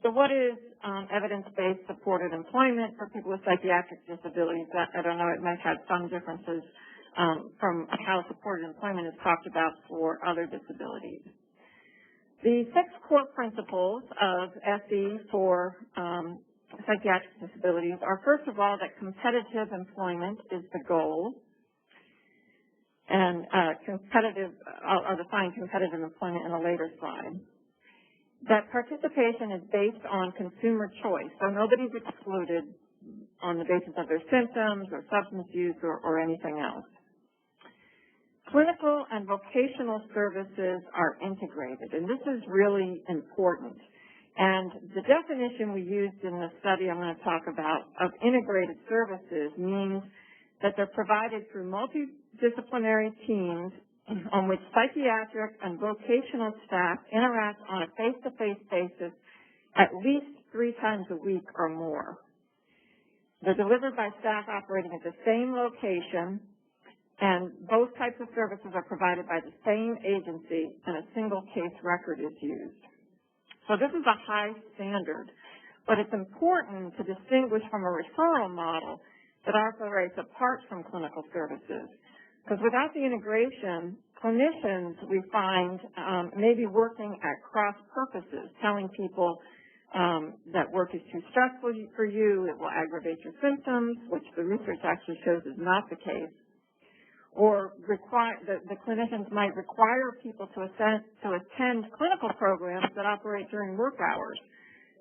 So what is evidence-based supported employment for people with psychiatric disabilities? I don't know, it might have some differences from how supported employment is talked about for other disabilities. The 6 core principles of SE for psychiatric disabilities are, first of all, that competitive employment is the goal. And I'll define competitive employment in a later slide. That participation is based on consumer choice, so nobody's excluded on the basis of their symptoms or substance use or anything else. Clinical and vocational services are integrated, and this is really important. And the definition we used in the study I'm going to talk about of integrated services means that they're provided through multidisciplinary teams on which psychiatric and vocational staff interact on a face-to-face basis at least 3 times a week or more. They're delivered by staff operating at the same location, and both types of services are provided by the same agency, and a single case record is used. So this is a high standard, but it's important to distinguish from a referral model that operates apart from clinical services. Because without the integration, clinicians, we find, may be working at cross purposes, telling people that work is too stressful for you, it will aggravate your symptoms, which the research actually shows is not the case. Or the clinicians might require people to attend clinical programs that operate during work hours,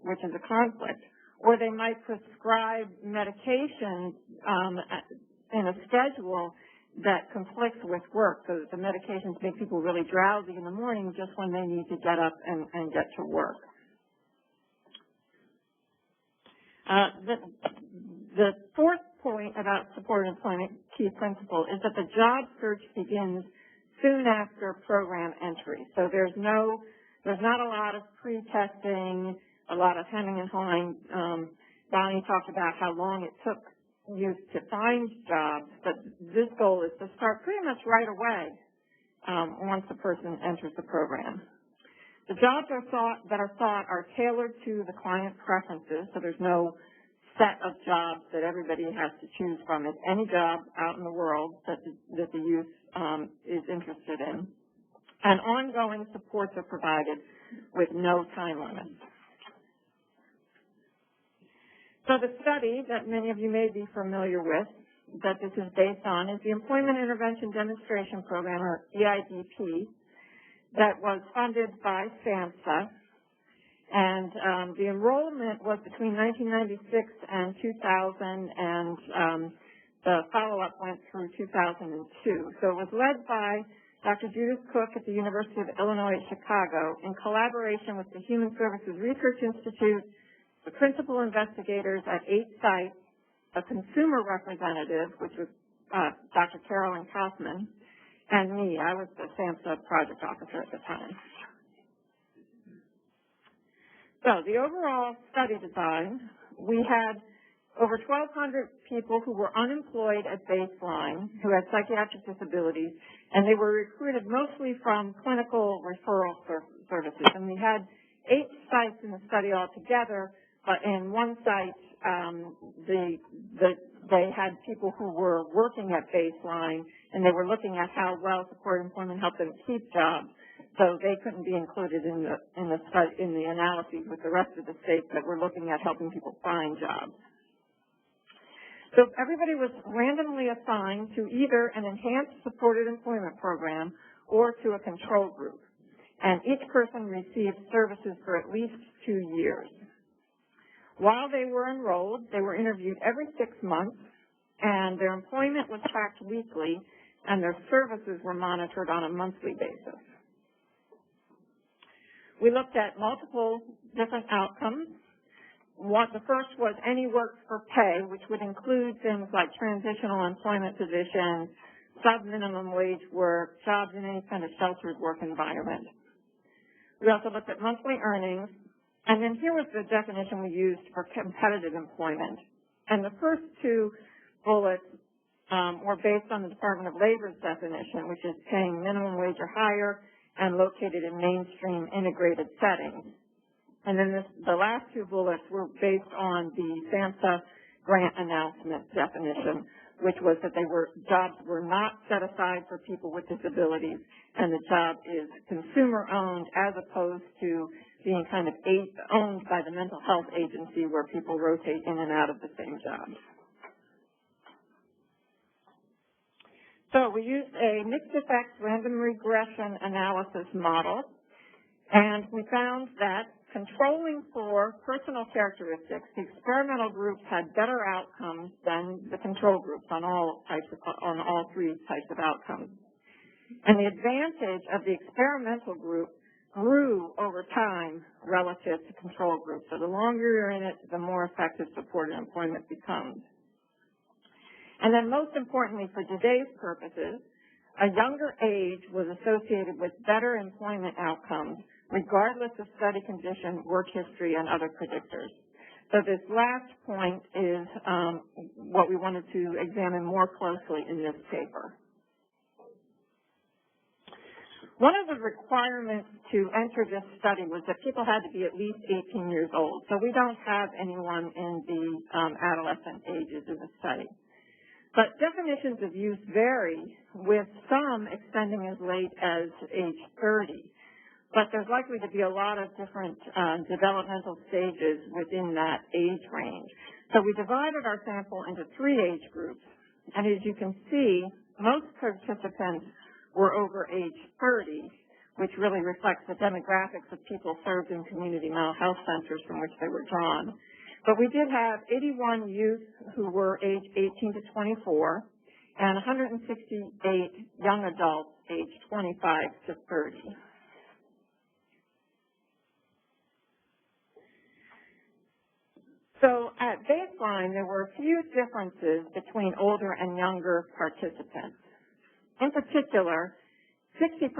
which is a conflict. Or they might prescribe medications in a schedule that conflicts with work, so that the medications make people really drowsy in the morning just when they need to get up and get to work. The 4th point about supported employment key principle is that the job search begins soon after program entry. So there's not a lot of pre-testing, a lot of hemming and hawing. Bonnie talked about how long it took youth to find jobs, but this goal is to start pretty much right away once the person enters the program. The jobs that are sought are tailored to the client's preferences, so there's no set of jobs that everybody has to choose from. It's any job out in the world that the youth is interested in. And ongoing supports are provided with no time limits. So the study that many of you may be familiar with that this is based on is the Employment Intervention Demonstration Program, or EIDP, that was funded by SAMHSA. And the enrollment was between 1996 and 2000, and the follow-up went through 2002. So it was led by Dr. Judith Cook at the University of Illinois at Chicago in collaboration with the Human Services Research Institute, the principal investigators at 8 sites, a consumer representative, which was Dr. Carolyn Kaufman, and me. I was the SAMHSA project officer at the time. So the overall study design, we had over 1,200 people who were unemployed at baseline, who had psychiatric disabilities, and they were recruited mostly from clinical referral services. And we had 8 sites in the study altogether, but in one site, they had people who were working at baseline, and they were looking at how well supported employment helped them keep jobs. So they couldn't be included in the analyses with the rest of the states that were looking at helping people find jobs. So everybody was randomly assigned to either an enhanced supported employment program or to a control group. And each person received services for at least 2 years. While they were enrolled, they were interviewed every 6 months, and their employment was tracked weekly, and their services were monitored on a monthly basis. We looked at multiple different outcomes. The first was any work for pay, which would include things like transitional employment positions, sub-minimum wage work, jobs in any kind of sheltered work environment. We also looked at monthly earnings, and then here was the definition we used for competitive employment. And the first two bullets were based on the Department of Labor's definition, which is paying minimum wage or higher and located in mainstream integrated settings. And then the last two bullets were based on the SAMHSA grant announcement definition, which was that jobs were not set aside for people with disabilities, and the job is consumer-owned as opposed to being kind of owned by the mental health agency where people rotate in and out of the same job. So we used a mixed effects random regression analysis model, and we found that controlling for personal characteristics, the experimental groups had better outcomes than the control groups on all three types of outcomes. And the advantage of the experimental group grew over time relative to control groups. So the longer you're in it, the more effective supported employment becomes. And then most importantly for today's purposes, a younger age was associated with better employment outcomes regardless of study condition, work history, and other predictors. So this last point is what we wanted to examine more closely in this paper. One of the requirements to enter this study was that people had to be at least 18 years old. So we don't have anyone in the adolescent ages in the study. But definitions of use vary, with some extending as late as age 30. But there's likely to be a lot of different developmental stages within that age range. So we divided our sample into 3 age groups. And as you can see, most participants were over age 30, which really reflects the demographics of people served in community mental health centers from which they were drawn. But we did have 81 youth who were age 18 to 24 and 168 young adults age 25 to 30. So at baseline, there were a few differences between older and younger participants. In particular, 60%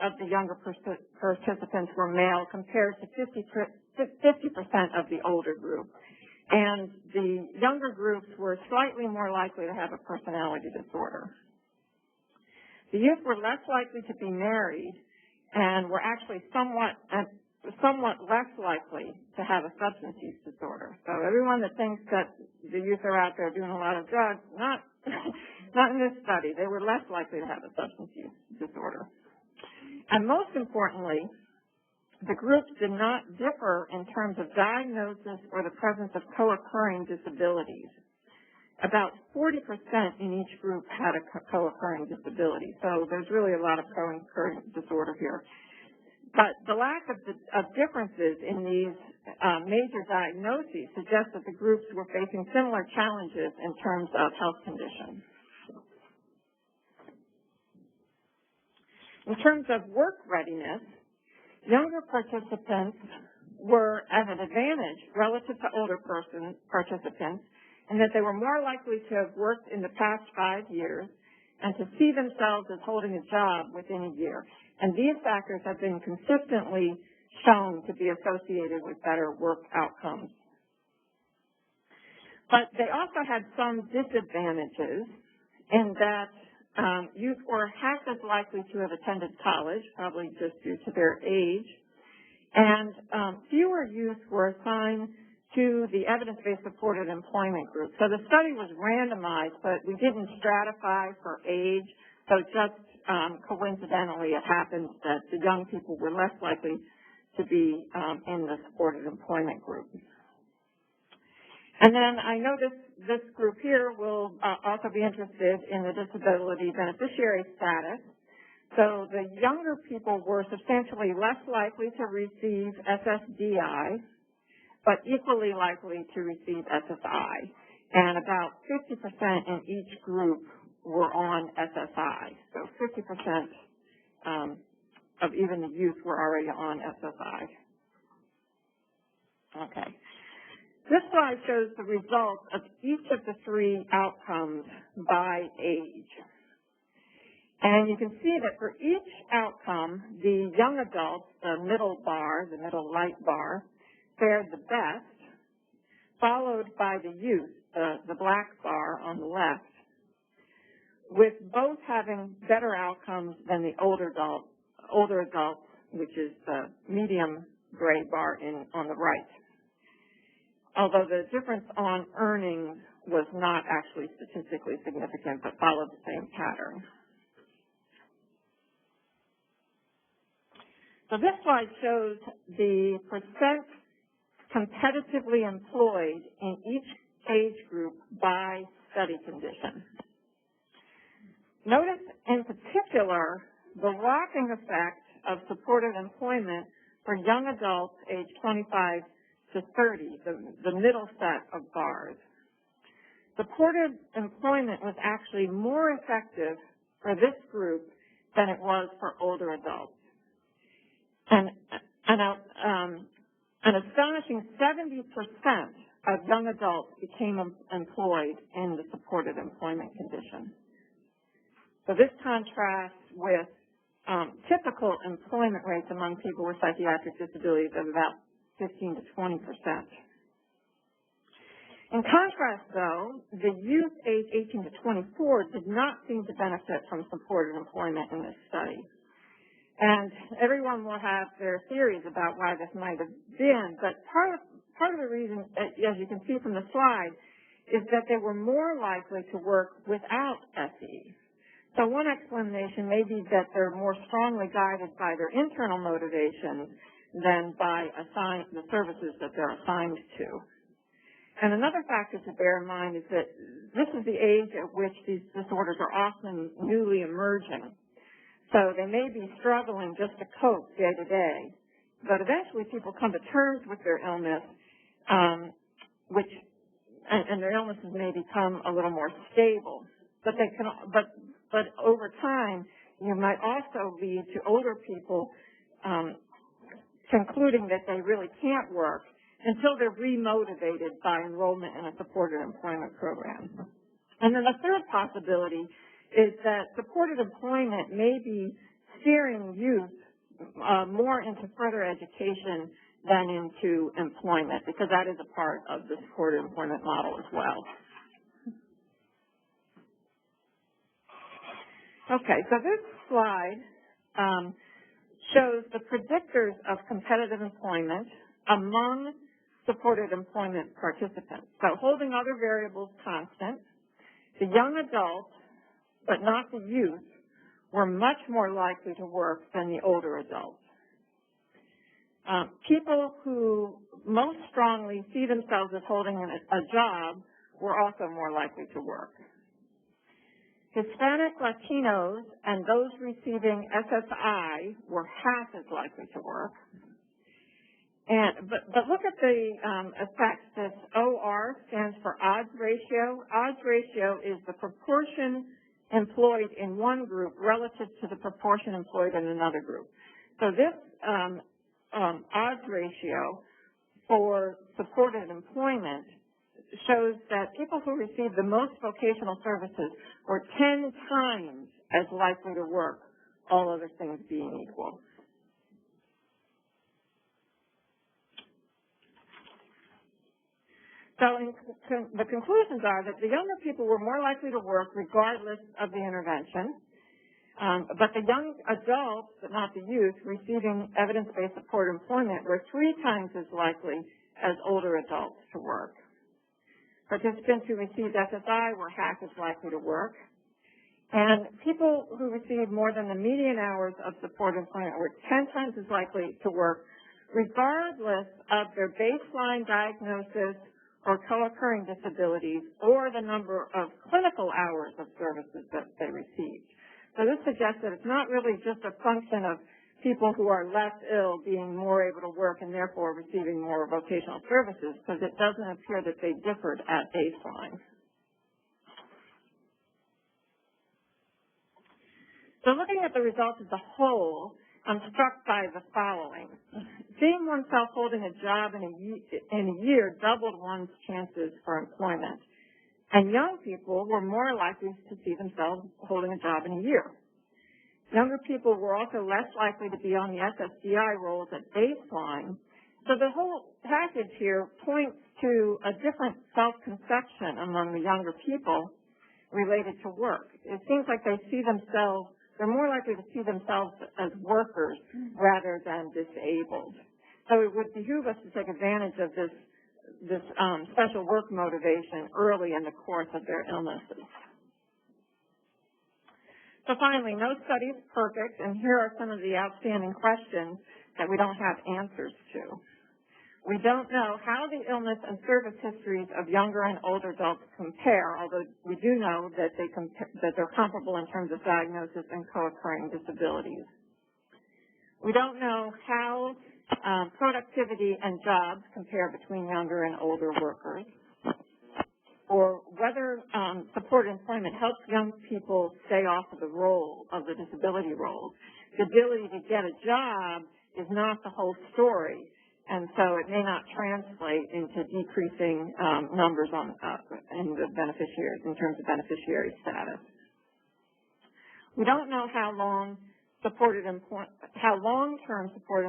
of the younger participants were male compared to 50% of the older group. And the younger groups were slightly more likely to have a personality disorder. The youth were less likely to be married and were actually somewhat less likely to have a substance use disorder. So everyone that thinks that the youth are out there doing a lot of drugs, not in this study. They were less likely to have a substance use disorder. And most importantly, the groups did not differ in terms of diagnosis or the presence of co-occurring disabilities. About 40% in each group had a co-occurring disability. So there's really a lot of co-occurring disorder here. But the lack of differences in these major diagnoses suggests that the groups were facing similar challenges in terms of health conditions. In terms of work readiness, younger participants were at an advantage relative to older participants in that they were more likely to have worked in the past 5 years and to see themselves as holding a job within a year. And these factors have been consistently shown to be associated with better work outcomes. But they also had some disadvantages in that youth were half as likely to have attended college, probably just due to their age, and fewer youth were assigned to the evidence-based supported employment group. So the study was randomized, but we didn't stratify for age, so just coincidentally it happened that the young people were less likely to be in the supported employment group. And then I know this group here will also be interested in the disability beneficiary status. So the younger people were substantially less likely to receive SSDI, but equally likely to receive SSI. And about 50% in each group were on SSI. So 50% of even the youth were already on SSI. Okay. This slide shows the results of each of the three outcomes by age. And you can see that for each outcome, the young adults, the middle bar, the middle light bar, fared the best, followed by the youth, the black bar on the left, with both having better outcomes than the older adults, which is the medium gray bar on the right. Although the difference on earnings was not actually statistically significant, but followed the same pattern. So this slide shows the percent competitively employed in each age group by study condition. Notice in particular the rocking effect of supported employment for young adults aged 25 to 30, the middle set of bars. Supported employment was actually more effective for this group than it was for older adults. And an astonishing 70% of young adults became employed in the supported employment condition. So this contrasts with typical employment rates among people with psychiatric disabilities of about 15 to 20%. In contrast, though, the youth aged 18 to 24 did not seem to benefit from supported employment in this study. And everyone will have their theories about why this might have been, but part of the reason, as you can see from the slide, is that they were more likely to work without SE. So one explanation may be that they're more strongly guided by their internal motivations than by the services that they're assigned to. And another factor to bear in mind is that this is the age at which these disorders are often newly emerging. So they may be struggling just to cope day to day, but eventually people come to terms with their illness, and their illnesses may become a little more stable. But over time, you might also lead to older people concluding that they really can't work until they're remotivated by enrollment in a supported employment program. And then the third possibility is that supported employment may be steering youth more into further education than into employment, because that is a part of the supported employment model as well. Okay, so this slide shows the predictors of competitive employment among supported employment participants. So holding other variables constant, the young adults, but not the youth, were much more likely to work than the older adults. People who most strongly see themselves as holding a job were also more likely to work. Hispanic Latinos and those receiving SSI were half as likely to work. But look at the effects. This OR stands for odds ratio. Odds ratio is the proportion employed in one group relative to the proportion employed in another group. So this odds ratio for supported employment shows that people who receive the most vocational services were 10 times as likely to work, all other things being equal. So the conclusions are that the younger people were more likely to work regardless of the intervention, but the young adults, but not the youth, receiving evidence-based supported employment were 3 times as likely as older adults to work. Participants who received SSI were half as likely to work, and people who received more than the median hours of supported employment were 10 times as likely to work, regardless of their baseline diagnosis or co-occurring disabilities, or the number of clinical hours of services that they received. So this suggests that it's not really just a function of people who are less ill being more able to work and therefore receiving more vocational services, because it doesn't appear that they differed at baseline. So looking at the results as a whole, I'm struck by the following. Seeing oneself holding a job in a year doubled one's chances for employment. And young people were more likely to see themselves holding a job in a year. Younger people were also less likely to be on the SSDI rolls at baseline. So the whole package here points to a different self-conception among the younger people related to work. It seems like they're more likely to see themselves as workers rather than disabled. So it would behoove us to take advantage of this special work motivation early in the course of their illnesses. So finally, no study is perfect, and here are some of the outstanding questions that we don't have answers to. We don't know how the illness and service histories of younger and older adults compare, although we do know that they're comparable in terms of diagnosis and co-occurring disabilities. We don't know how productivity and jobs compare between younger and older workers, or whether supported employment helps young people stay off of the disability rolls. The ability to get a job is not the whole story, and so it may not translate into decreasing numbers in the beneficiaries, in terms of beneficiary status. We don't know how long-term supported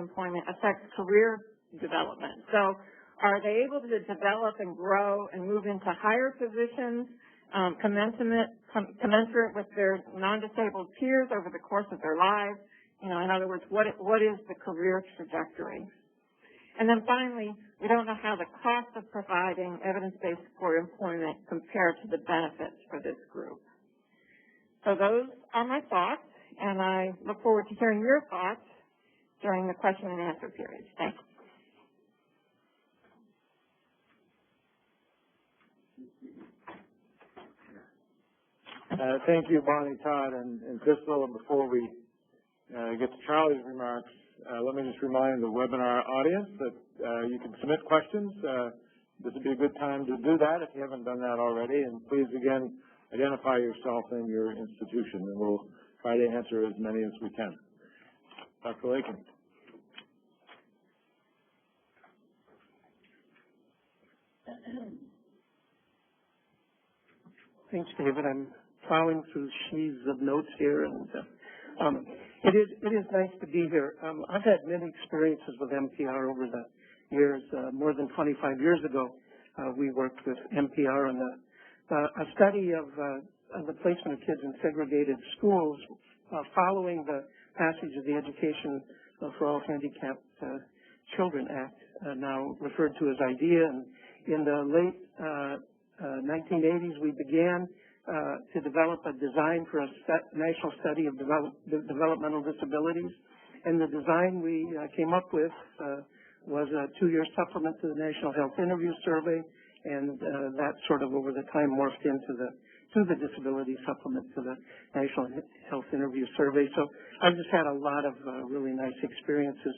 employment affects career development. So are they able to develop and grow and move into higher positions commensurate with their non-disabled peers over the course of their lives? In other words, what is the career trajectory? And then finally, we don't know how the cost of providing evidence-based support employment compare to the benefits for this group. So those are my thoughts, and I look forward to hearing your thoughts during the question and answer period. Thanks. Thank you, Bonnie, Todd, and Crystal. And before we get to Charlie's remarks, let me just remind the webinar audience that you can submit questions. This would be a good time to do that if you haven't done that already. And please, again, identify yourself and your institution, and we'll try to answer as many as we can. Dr. Lakin. Thanks, David. I'm plowing through sheaves of notes here, and it is nice to be here. I've had many experiences with MPR over the years. More than 25 years ago, we worked with MPR on a study of the placement of kids in segregated schools following the passage of the Education for All Handicapped Children Act, now referred to as IDEA. And in the late 1980s, we began to develop a design for a national study of developmental disabilities. And the design we came up with was a 2-year supplement to the National Health Interview Survey, and that sort of over the time morphed into the disability supplement to the National Health Interview Survey. So I've just had a lot of really nice experiences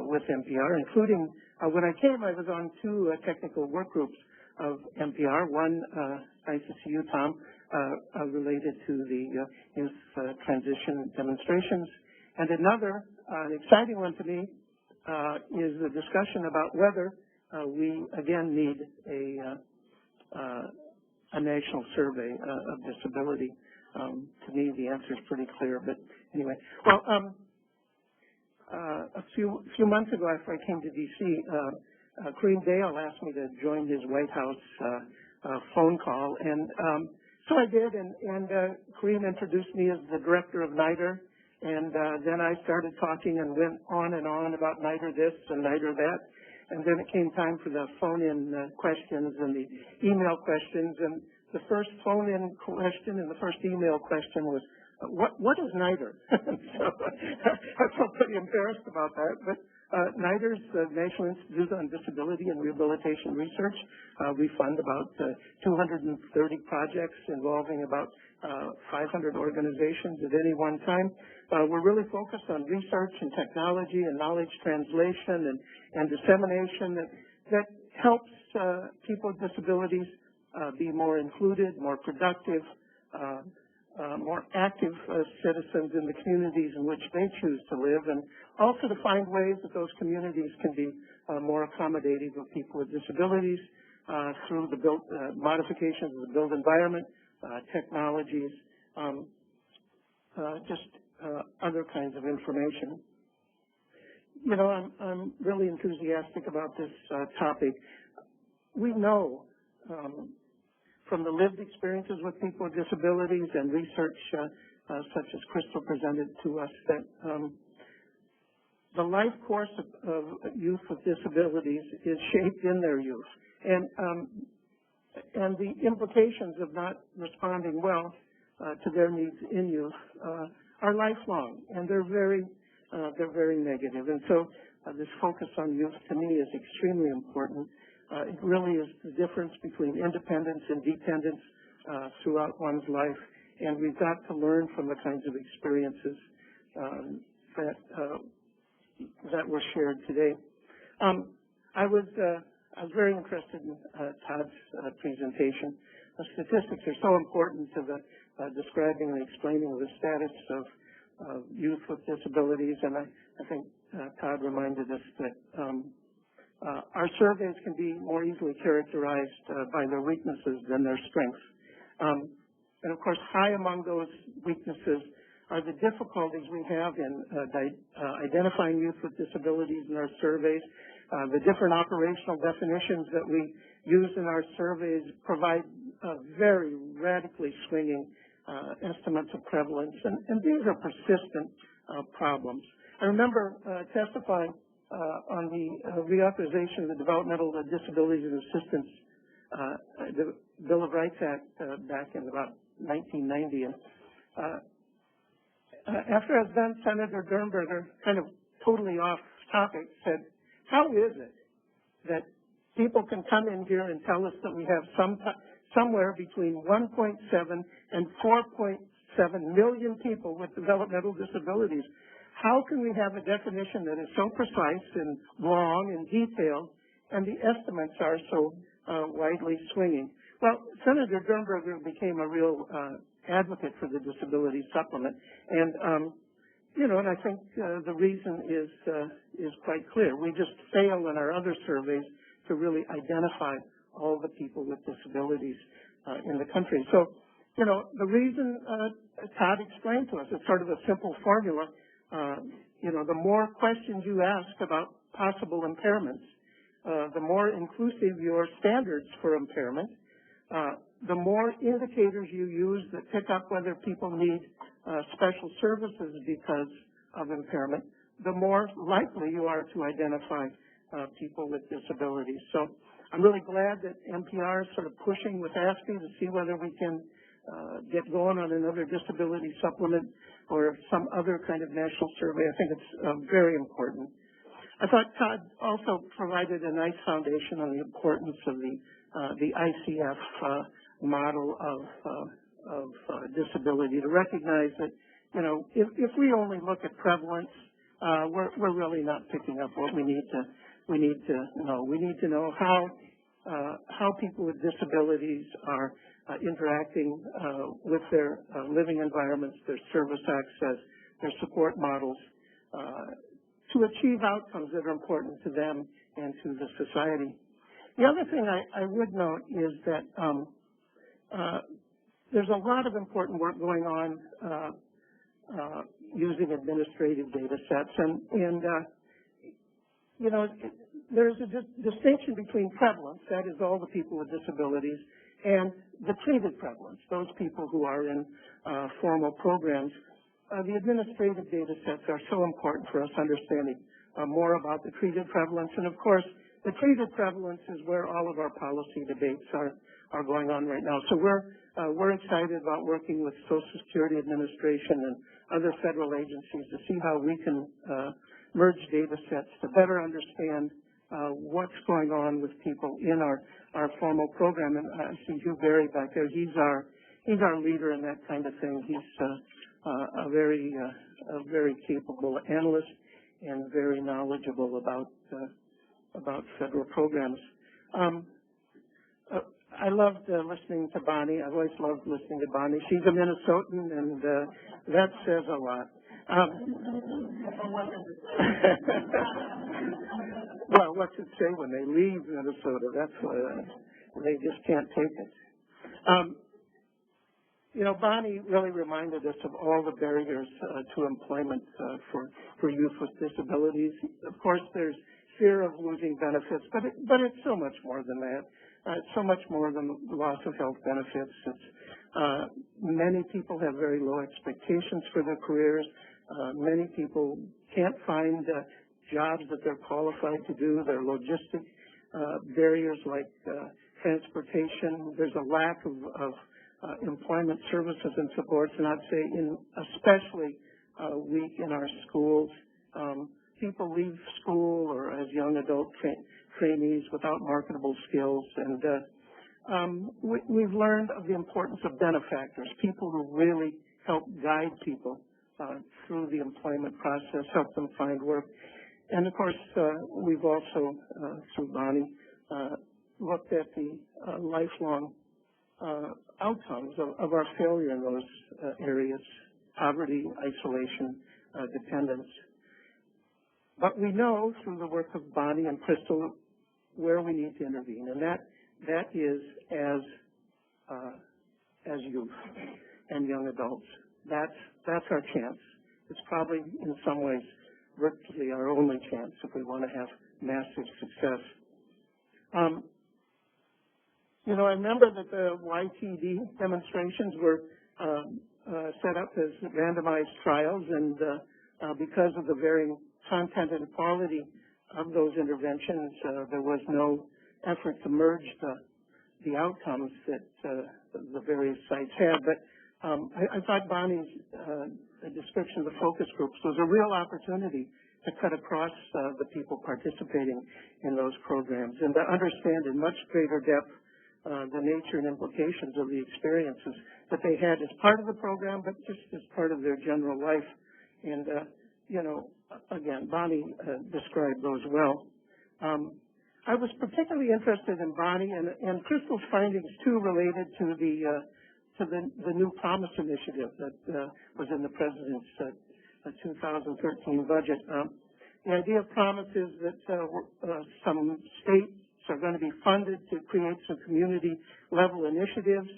with MPR, including when I came, I was on 2 technical work groups of MPR. One, nice to see you, Tom, related to the youth transition demonstrations. And another, an exciting one to me, is the discussion about whether we, again, need a national survey of disability. To me, the answer is pretty clear, but anyway. Well, a few months ago, after I came to D.C., Kareem Dale asked me to join his White House phone call, and so I did, and Kareem introduced me as the director of NIDR, and then I started talking and went on and on about NIDR this and NIDR that, and then it came time for the phone-in questions and the email questions, and the first phone-in question and the first email question was, what is NIDR? So I felt pretty embarrassed about that, but NIDR is the National Institute on Disability and Rehabilitation Research. We fund about 230 projects involving about 500 organizations at any one time. We're really focused on research and technology and knowledge translation and dissemination that helps people with disabilities be more included, more productive, more active citizens in the communities in which they choose to live, and also to find ways that those communities can be more accommodating of people with disabilities through the built modifications of the built environment, technologies, other kinds of information. You know, I'm really enthusiastic about this topic. We know from the lived experiences with people with disabilities and research such as Crystal presented to us that the life course of youth with disabilities is shaped in their youth. And the implications of not responding well to their needs in youth are lifelong, and they're very negative. And so this focus on youth to me is extremely important. It really is the difference between independence and dependence throughout one's life, and we've got to learn from the kinds of experiences that were shared today. I was very interested in Todd's presentation. The statistics are so important to the describing and explaining the status of youth with disabilities, and I think Todd reminded us that our surveys can be more easily characterized by their weaknesses than their strengths. And of course, high among those weaknesses are the difficulties we have in identifying youth with disabilities in our surveys. The different operational definitions that we use in our surveys provide very radically swinging estimates of prevalence, and these are persistent problems. I remember testifying on the reauthorization of the Developmental Disabilities and Assistance, the Bill of Rights Act back in about 1990. And after I was done, Senator Dernberger, kind of totally off topic, said, "How is it that people can come in here and tell us that we have somewhere between 1.7 and 4.7 million people with developmental disabilities? How can we have a definition that is so precise and long and detailed, and the estimates are so widely swinging?" Well, Senator Dernberger became a real advocate for the disability supplement, and and I think the reason is quite clear. We just fail in our other surveys to really identify all the people with disabilities in the country. So, the reason Todd explained to us, it's sort of a simple formula. The more questions you ask about possible impairments, the more inclusive your standards for impairment, the more indicators you use that pick up whether people need special services because of impairment, the more likely you are to identify people with disabilities. So I'm really glad that NPR is sort of pushing with ASPE to see whether we can get going on another disability supplement or some other kind of national survey. I think it's very important. I thought Todd also provided a nice foundation on the importance of the ICF model of disability, to recognize that, if we only look at prevalence, we're really not picking up what we need to know. We need to know how people with disabilities are interacting with their living environments, their service access, their support models, to achieve outcomes that are important to them and to the society. The other thing I would note is that there's a lot of important work going on using administrative data sets, and there's a distinction between prevalence, that is all the people with disabilities, and the treated prevalence, those people who are in formal programs. The administrative data sets are so important for us understanding more about the treated prevalence, and of course, the treated prevalence is where all of our policy debates are going on right now. So we're excited about working with Social Security Administration and other federal agencies to see how we can merge data sets to better understand what's going on with people in our formal program. And I see Hugh Berry back there. He's our leader in that kind of thing. He's a very capable analyst and very knowledgeable about federal programs. I loved listening to Bonnie. I've always loved listening to Bonnie. She's a Minnesotan, and that says a lot. Well, what's it say when they leave Minnesota? That's they just can't take it. Bonnie really reminded us of all the barriers to employment for youth with disabilities. Of course, there's fear of losing benefits, but it's so much more than that. It's so much more than loss of health benefits. Many people have very low expectations for their careers. Many people can't find jobs that they're qualified to do. There are logistic barriers like transportation. There's a lack of employment services and supports, and I'd say especially weak in our schools. People leave school or as young adult trainees without marketable skills, and we've learned of the importance of benefactors, people who really help guide people through the employment process, help them find work. And of course, we've also, through Bonnie, looked at the lifelong outcomes of our failure in those areas: poverty, isolation, dependence. But we know through the work of Bonnie and Crystal where we need to intervene, and that is as youth and young adults. That's our chance. It's probably in some ways virtually our only chance if we want to have massive success. I remember that the YTD demonstrations were set up as randomized trials, and because of the varying content and quality of those interventions, there was no effort to merge the outcomes that the various sites had. But I thought Bonnie's description of the focus groups was a real opportunity to cut across the people participating in those programs and to understand in much greater depth the nature and implications of the experiences that they had as part of the program, but just as part of their general life. And, again, Bonnie described those well. I was particularly interested in Bonnie and Crystal's findings, too, related to the New Promise initiative that was in the President's 2013 budget. The idea of Promise is that some states are going to be funded to create some community-level initiatives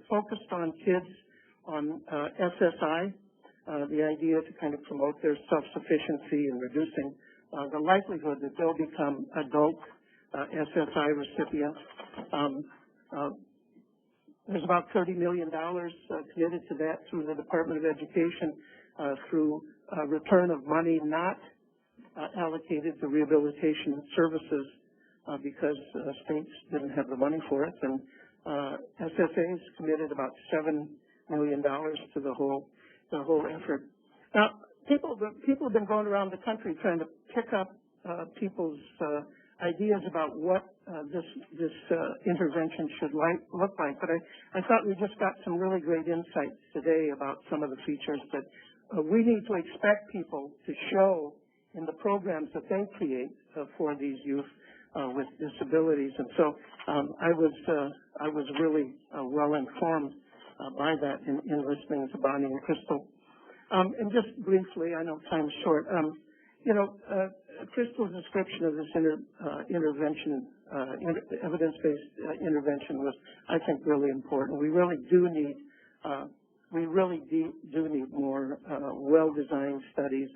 focused on kids on SSI, the idea to kind of promote their self-sufficiency and reducing the likelihood that they'll become adult SSI recipients. There's about $30 million committed to that through the Department of Education through return of money not allocated to rehabilitation services because states didn't have the money for it. And SSA's committed about $7 million to the whole effort. Now, people have been going around the country trying to pick up people's ideas about what this intervention should look like. But I thought we just got some really great insights today about some of the features that we need to expect people to show in the programs that they create for these youth with disabilities. And so I was really well informed by that in listening to Bonnie and Crystal. And just briefly, I know time's short. Crystal's description of this intervention, evidence-based intervention, was, I think, really important. We really do need more well-designed studies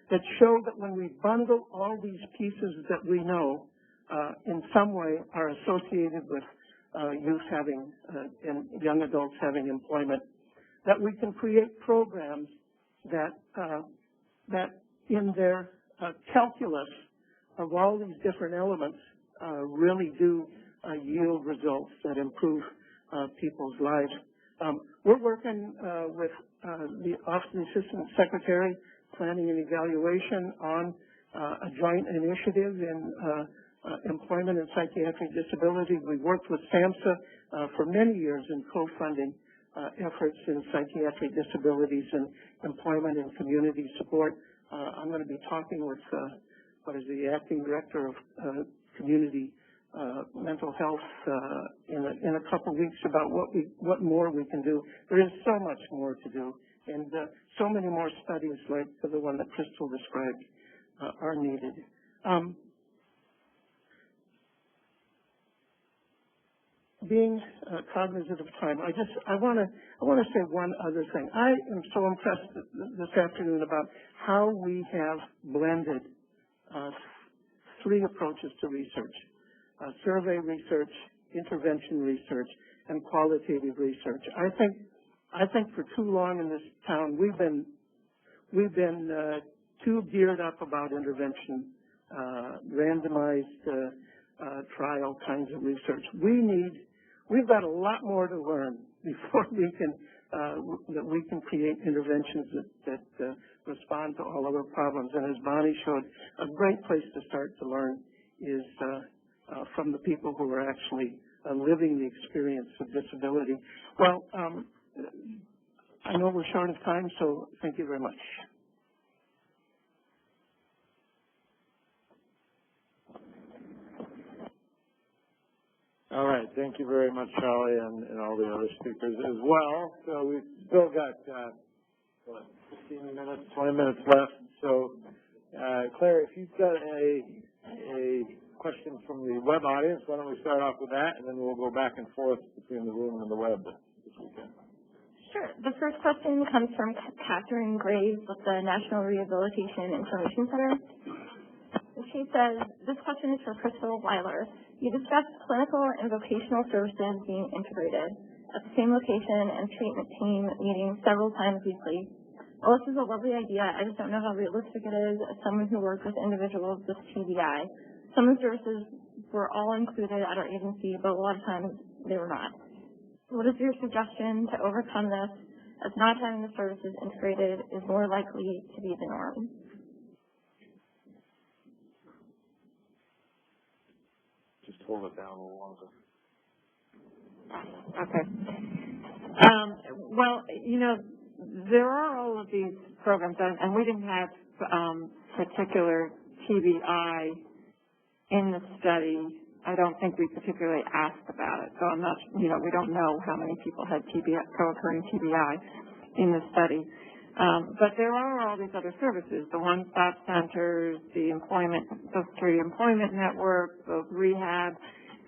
that show that when we bundle all these pieces that we know in some way are associated with youth having and young adults having employment, that we can create programs that in their calculus of all these different elements really do yield results that improve people's lives. We're working with the Office of the Assistant Secretary, Planning and Evaluation on a joint initiative in employment and psychiatric disability. We worked with SAMHSA for many years in co-funding efforts in psychiatric disabilities and employment and community support. I'm going to be talking with the acting director of community mental health in a couple of weeks about what more we can do. There is so much more to do, and so many more studies like the one that Crystal described are needed. Being cognizant of time, I want to say one other thing. I am so impressed this afternoon about how we have blended three approaches to research: survey research, intervention research, and qualitative research. I think for too long in this town we've been too geared up about intervention, randomized trial kinds of research. We've got a lot more to learn before we can create interventions that respond to all other problems. And as Bonnie showed, a great place to start to learn is from the people who are actually living the experience of disability. Well, I know we're short of time, so thank you very much. All right, thank you very much, Charlie, and all the other speakers as well. So we've still got, 15 minutes, 20 minutes left. So, Claire, if you've got a question from the web audience, why don't we start off with that, and then we'll go back and forth between the room and the web this weekend. Sure. The first question comes from Catherine Graves with the National Rehabilitation Information Center. She says, this question is for Crystal Weiler. You discussed clinical and vocational services being integrated at the same location and treatment team meeting several times weekly. Well, this is a lovely idea. I just don't know how realistic it is as someone who works with individuals with TBI. Some of the services were all included at our agency, but a lot of times they were not. What is your suggestion to overcome this, as not having the services integrated is more likely to be the norm? Just hold it down a little longer. Okay. Well, you know, there are all of these programs, and we didn't have particular TBI in the study. I don't think we particularly asked about it, so I'm not, you know, we don't know how many people had TBI, co-occurring TBI in the study. But there are all these other services, the one-stop centers, the Social Security Employment Network, the rehab,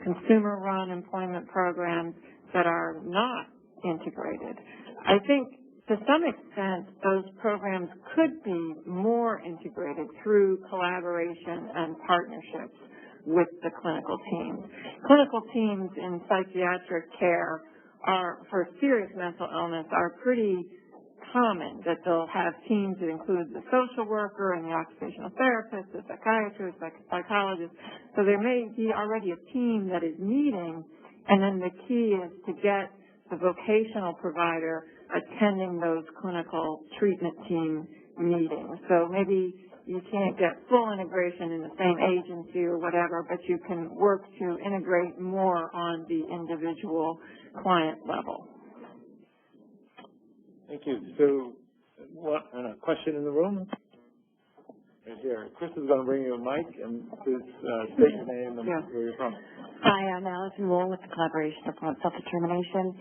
consumer-run employment programs that are not integrated. I think to some extent those programs could be more integrated through collaboration and partnerships with the clinical teams. Clinical teams in psychiatric care for serious mental illness are pretty common, that they'll have teams that include the social worker and the occupational therapist, the psychiatrist, psychologist. So there may be already a team that is meeting, and then the key is to get the vocational provider attending those clinical treatment team meetings. So maybe you can't get full integration in the same agency or whatever, but you can work to integrate more on the individual client level. Thank you. So, a question in the room? Right here. Chris is going to bring you a mic, and please state your name and where you're from. Hi, I'm Allison Wool with the Collaboration for Self-Determination.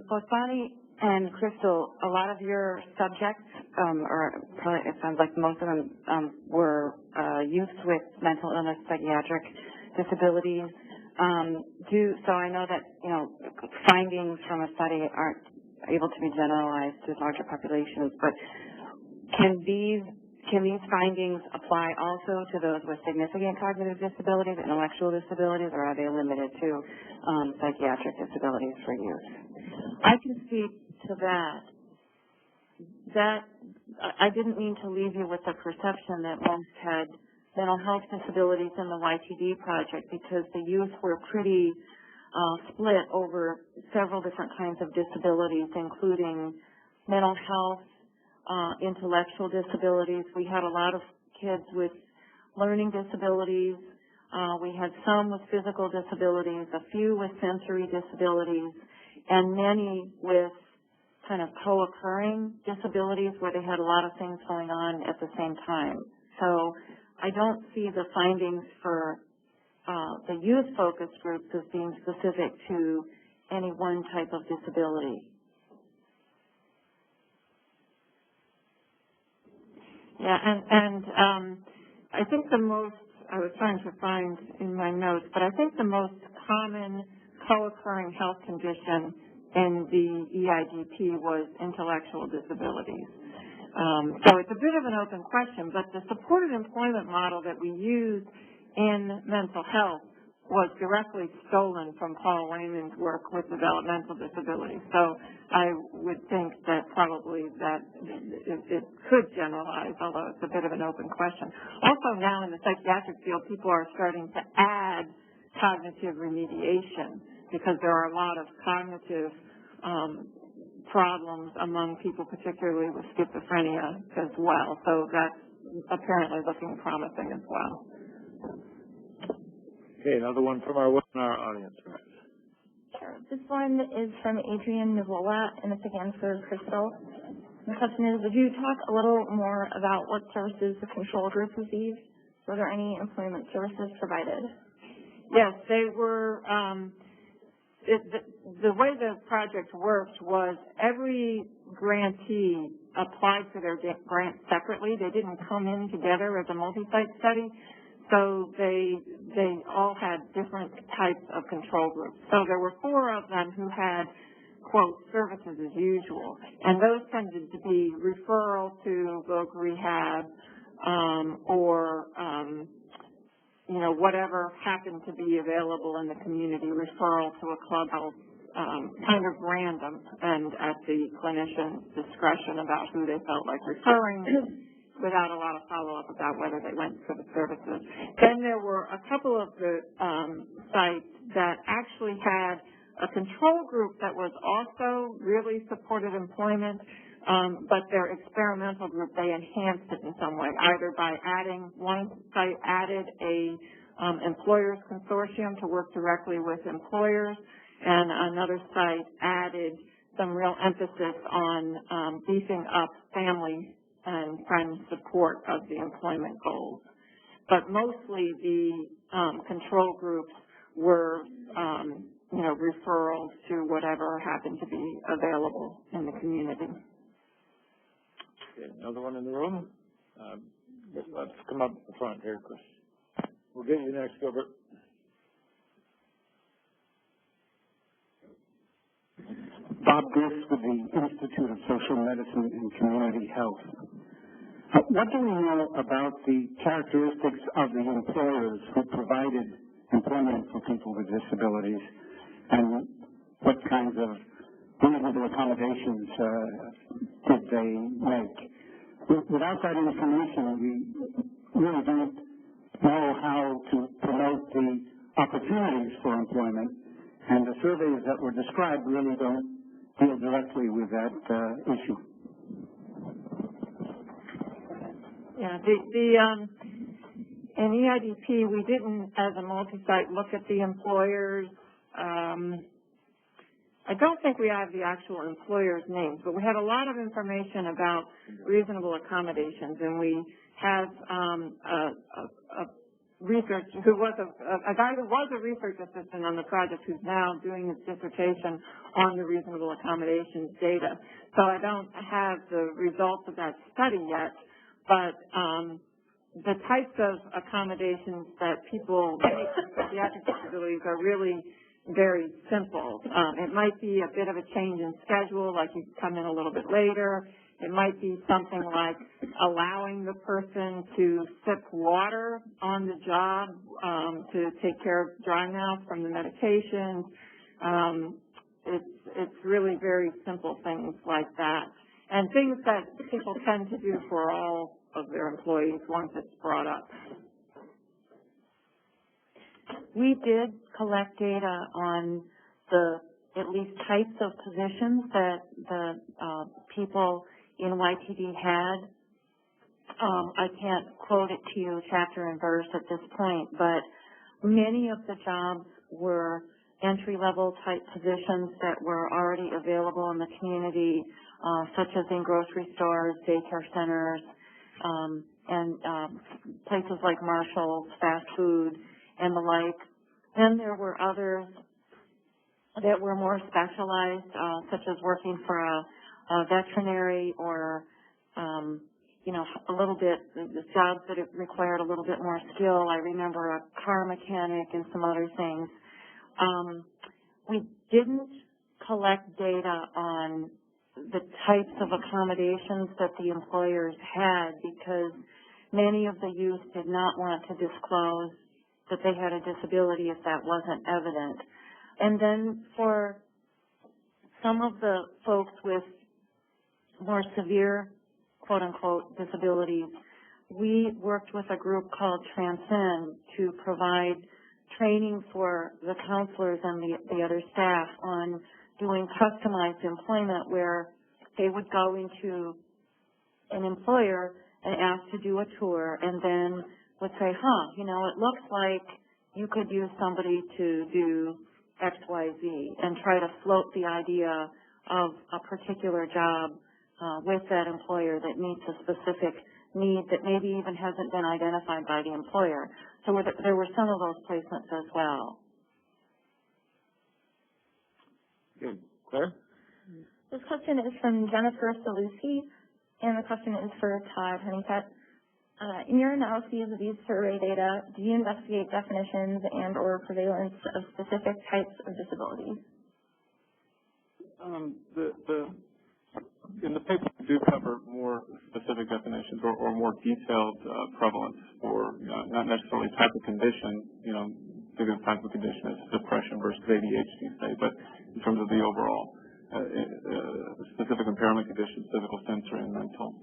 Both Bonnie and Crystal, a lot of your subjects, or probably it sounds like most of them, were youth with mental illness, psychiatric disabilities. So I know that, you know, findings from a study aren't able to be generalized to larger populations, but can these findings apply also to those with significant cognitive disabilities, intellectual disabilities, or are they limited to psychiatric disabilities for youth? I can speak to that. I didn't mean to leave you with the perception that most had mental health disabilities in the YTD project, because the youth were pretty split over several different kinds of disabilities, including mental health, intellectual disabilities. We had a lot of kids with learning disabilities. We had some with physical disabilities, a few with sensory disabilities, and many with kind of co-occurring disabilities where they had a lot of things going on at the same time. So I don't see the findings for the youth focus groups as being specific to any one type of disability. Yeah, and I think the most, I was trying to find in my notes, but I think the most common co-occurring health condition in the EIDP was intellectual disabilities. So it's a bit of an open question, but the supported employment model that we use in mental health was directly stolen from Paul Raymond's work with developmental disabilities. So I would think that probably that it could generalize, although it's a bit of an open question. Also now in the psychiatric field, people are starting to add cognitive remediation because there are a lot of cognitive problems among people, particularly with schizophrenia as well. So that's apparently looking promising as well. Okay, another one from our webinar audience. Sure. This one is from Adrian Nivola, and it's again for Crystal. The question is, would you talk a little more about what services the control group received? Were there any employment services provided? Yes, they were. The way the project worked was every grantee applied for their grant separately. They didn't come in together as a multi-site study. So they all had different types of control groups. So there were 4 of them who had, quote, services as usual. And those tended to be referral to voc rehab or whatever happened to be available in the community, referral to a clubhouse, kind of random and at the clinician's discretion about who they felt like referring without a lot of follow-up about whether they went for the services. Then there were a couple of the sites that actually had a control group that was also really supported employment, but their experimental group, they enhanced it in some way, either by adding, one site added a employers consortium to work directly with employers, and another site added some real emphasis on beefing up family and friend support of the employment goals. But mostly the control groups were, referrals to whatever happened to be available in the community. Okay, another one in the room? Let's come up the front here, Chris. We'll get you next, Gilbert. Bob Griffiths with the Institute of Social Medicine and Community Health. What do we know about the characteristics of the employers who provided employment for people with disabilities, and what kinds of reasonable accommodations did they make? Without that information, we really don't know how to promote the opportunities for employment, and the surveys that were described really don't deal directly with that issue. Yeah, in EIDP, we didn't, as a multi-site, look at the employers. I don't think we have the actual employers' names, but we have a lot of information about reasonable accommodations, and we have a research who was a guy who was a research assistant on the project who's now doing his dissertation on the reasonable accommodations data. So I don't have the results of that study yet, but the types of accommodations that people make with psychiatric disabilities are really very simple. It might be a bit of a change in schedule, like you come in a little bit later. It might be something like allowing the person to sip water on the job to take care of dry mouth from the medications. It's really very simple things like that, and things that people tend to do for all of their employees once it's brought up. We did collect data on the at least types of positions that the people in YTD had. I can't quote it to you chapter and verse at this point, but many of the jobs were entry-level type positions that were already available in the community, such as in grocery stores, daycare centers, and places like Marshall's, fast food. and the like. Then there were others that were more specialized, such as working for a veterinary or, a little bit, the jobs that it required a little bit more skill. I remember a car mechanic and some other things. We didn't collect data on the types of accommodations that the employers had because many of the youth did not want to disclose that they had a disability if that wasn't evident. And then for some of the folks with more severe, quote-unquote, disabilities, we worked with a group called Transcend to provide training for the counselors and the other staff on doing customized employment where they would go into an employer and ask to do a tour and then would say, it looks like you could use somebody to do X, Y, Z, and try to float the idea of a particular job with that employer that meets a specific need that maybe even hasn't been identified by the employer. So there were some of those placements as well. Good. Claire? This question is from Jennifer Salusi, and the question is for Todd Honeycutt. In your analyses of these survey data, do you investigate definitions and or prevalence of specific types of disabilities? In the paper, we do cover more specific definitions or more detailed prevalence for not necessarily type of condition, bigger type of condition is depression versus ADHD, say, but in terms of the overall specific impairment conditions, physical, sensory, and mental.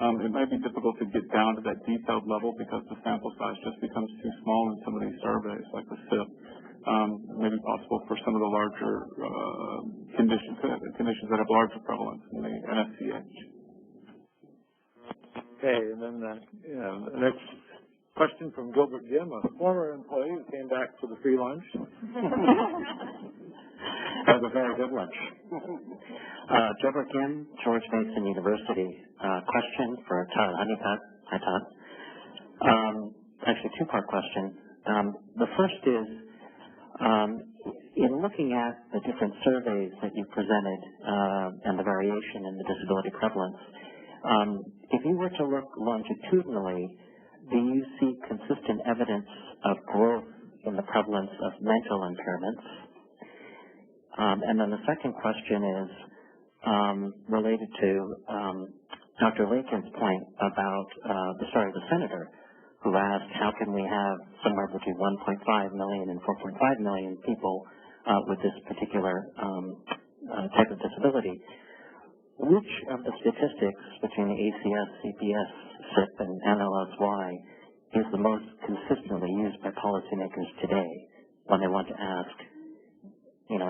It might be difficult to get down to that detailed level because the sample size just becomes too small in some of these surveys, like the SIP. It may be possible for some of the larger conditions that have larger prevalence in the NSCH. Okay, and then the next question from Gilbert Jim, a former employee who came back for the free lunch. That was a very good lunch. Gilbert Jim, George Mason University. Question for Todd Honeycutt. Hi, Todd. Actually, two-part question. The first is, in looking at the different surveys that you presented and the variation in the disability prevalence, if you were to look longitudinally, do you see consistent evidence of growth in the prevalence of mental impairments? And then the second question is related to Dr. Lincoln's point about the senator who asked how can we have somewhere between 1.5 million and 4.5 million people with this particular type of disability. Which of the statistics between the ACS, CPS, SIP, and NLSY is the most consistently used by policymakers today when they want to ask,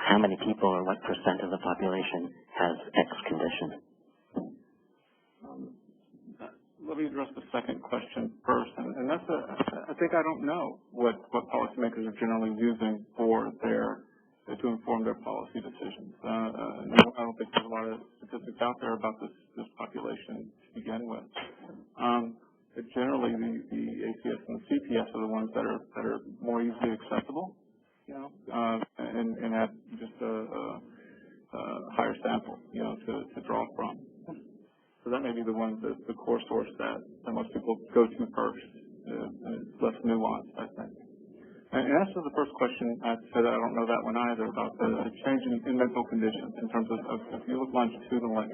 how many people or what percent of the population has X condition? Let me address the second question first, and that's I think I don't know what policymakers are generally using to inform their policy decisions. I don't think there's a lot of statistics out there about this population to begin with. But generally, the ACS and the CPS are the ones that are more easily accessible, and have just a higher sample, to draw from. So that may be the one, the core source that most people go to first. It's less nuanced, I think. And as to the first question, I'd say that I don't know that one either about the change in mental conditions in terms of if you look longitudinally,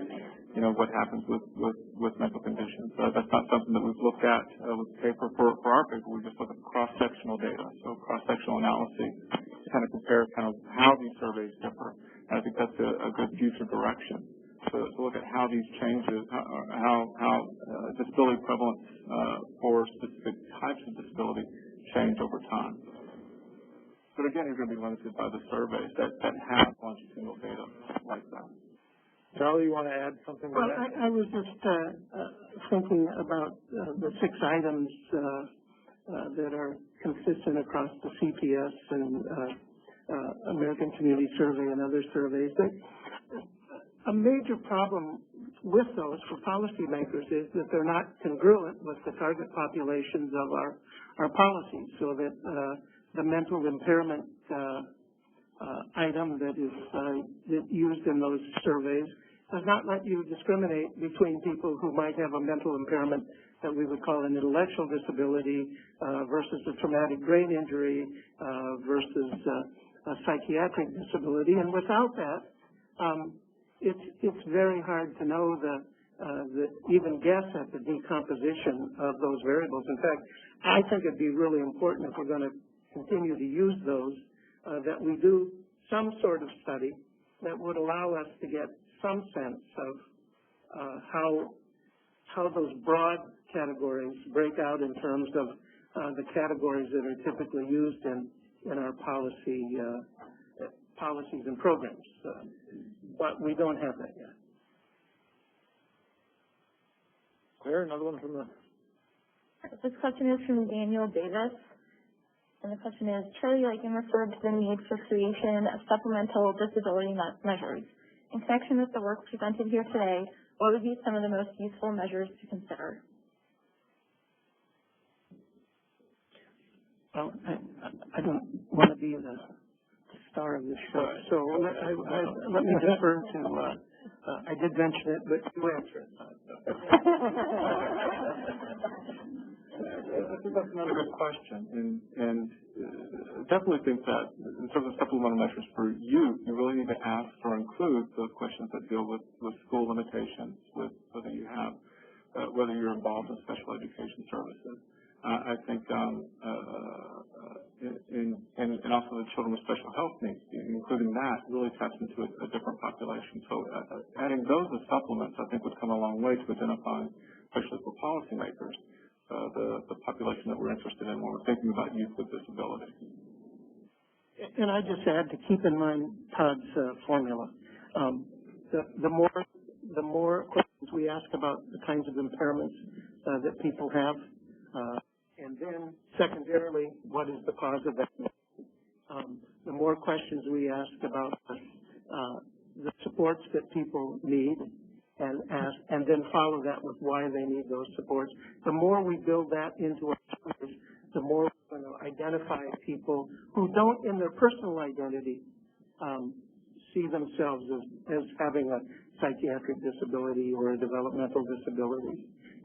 what happens with mental conditions. That's not something that we've looked at with the paper. For our paper, we just look at cross-sectional data, so cross-sectional analysis to kind of compare how these surveys differ. And I think that's a good future direction. To look at how these changes, how disability prevalence for specific types of disability change over time. But again, you're going to be limited by the surveys that have longitudinal data like that. Charlie, you want to add something to that? I was just thinking about the 6 items that are consistent across the CPS and American Community Survey and other surveys. A major problem with those for policymakers is that they're not congruent with the target populations of our policies, so that the mental impairment item that is used in those surveys does not let you discriminate between people who might have a mental impairment that we would call an intellectual disability versus a traumatic brain injury versus a psychiatric disability. And without that, it's very hard to know even guess at the decomposition of those variables. In fact, I think it'd be really important if we're going to continue to use those that we do some sort of study that would allow us to get some sense of how those broad categories break out in terms of the categories that are typically used in our policies and programs. But we don't have that yet. Claire, another one from the... This question is from Daniel Davis. And the question is, Charlie Lakin referred to the need for creation of supplemental disability measures. In connection with the work presented here today, what would be some of the most useful measures to consider? Well, I don't want to be the star of this show, so let me defer to, I did mention it, but you answer it. I think that's another good question, and definitely think that in terms of supplemental measures for youth, you really need to ask or include those questions that deal with school limitations, with whether you have, whether you're involved in special education services. I think, and also the children with special health needs, including that, really taps into a different population. So adding those as supplements, I think, would come a long way to identifying, especially for policymakers, the population that we're interested in when we're thinking about youth with disabilities. And I just add to keep in mind Todd's formula. The more questions we ask about the kinds of impairments that people have, and then secondarily, what is the cause of that? The more questions we ask about the supports that people need, and then follow that with why they need those supports. The more we build that into our surveys, the more we're going to identify people who don't, in their personal identity, see themselves as having a psychiatric disability or a developmental disability,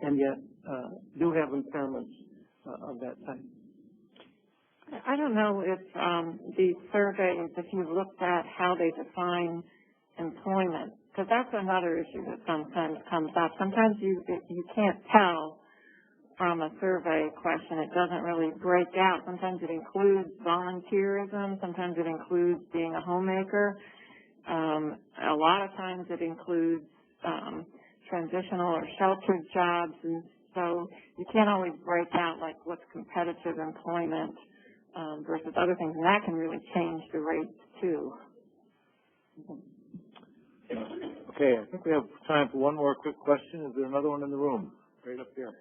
and yet do have impairments of that type. I don't know if these surveys, if you looked at how they define employment, because that's another issue that sometimes comes up. Sometimes you can't tell from a survey question. It doesn't really break out. Sometimes it includes volunteerism. Sometimes it includes being a homemaker. A lot of times it includes transitional or sheltered jobs, and so you can't always break out like what's competitive employment versus other things, and that can really change the rates too. Okay, I think we have time for one more quick question. Is there another one in the room? Right up here.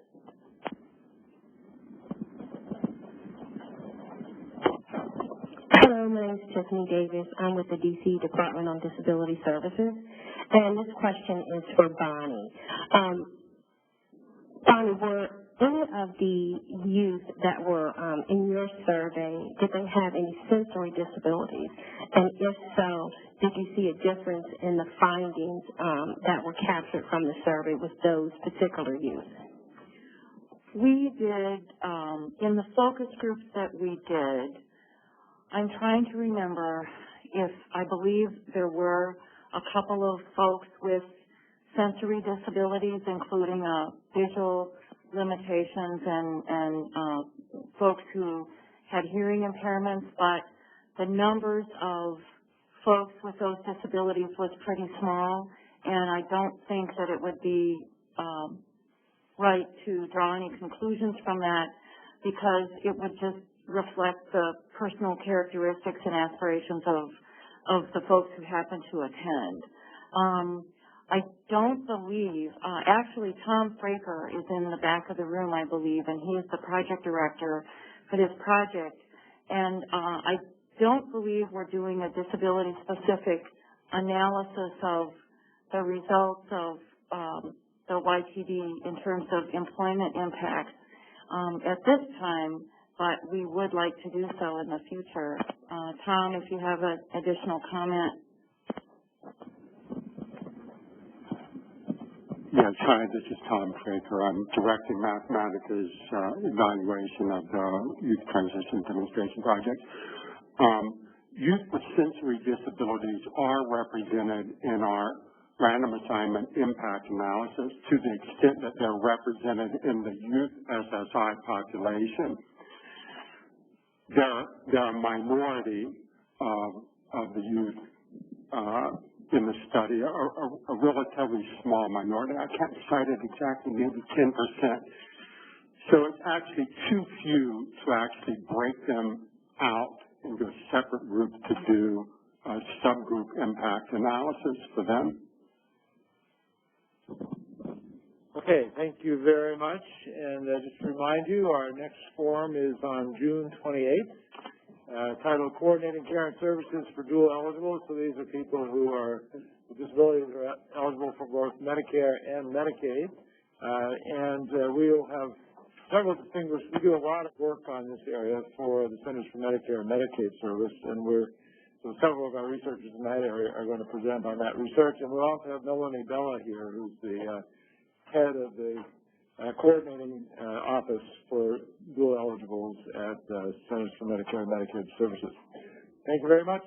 Hello, my name is Tiffany Davis. I'm with the D.C. Department on Disability Services, and this question is for Bonnie. Bonnie, were any of the youth that were in your survey, did they have any sensory disabilities? And if so, did you see a difference in the findings that were captured from the survey with those particular youth? We did, in the focus groups that we did, I'm trying to remember if I believe there were a couple of folks with sensory disabilities, including visual limitations and folks who had hearing impairments, but the numbers of folks with those disabilities was pretty small, and I don't think that it would be right to draw any conclusions from that, because it would just reflect the personal characteristics and aspirations of the folks who happen to attend. I don't believe, actually Tom Fraker is in the back of the room, I believe, and he is the project director for this project. And I don't believe we're doing a disability-specific analysis of the results the YTD in terms of employment impacts at this time, but we would like to do so in the future. Tom, if you have an additional comment. Yes, hi, this is Tom Fraker. I'm directing Mathematica's evaluation of the Youth Transition Demonstration Project. Youth with sensory disabilities are represented in our random assignment impact analysis to the extent that they're represented in the youth SSI population. They're a minority of the youth in the study, a relatively small minority. I can't cite it exactly, maybe 10%. So it's actually too few to actually break them out into a separate group to do a subgroup impact analysis for them. Okay, thank you very much. And just to remind you, our next forum is on June 28th, titled Coordinating Care and Services for Dual Eligibles. So these are people who are with disabilities who are eligible for both Medicare and Medicaid. We will have several distinguished, we do a lot of work on this area for the Centers for Medicare and Medicaid Service, and so several of our researchers in that area are going to present on that research. And we'll also have Melanie Bella here, who's the head of the coordinating office for dual eligibles at Centers for Medicare and Medicaid Services. Thank you very much.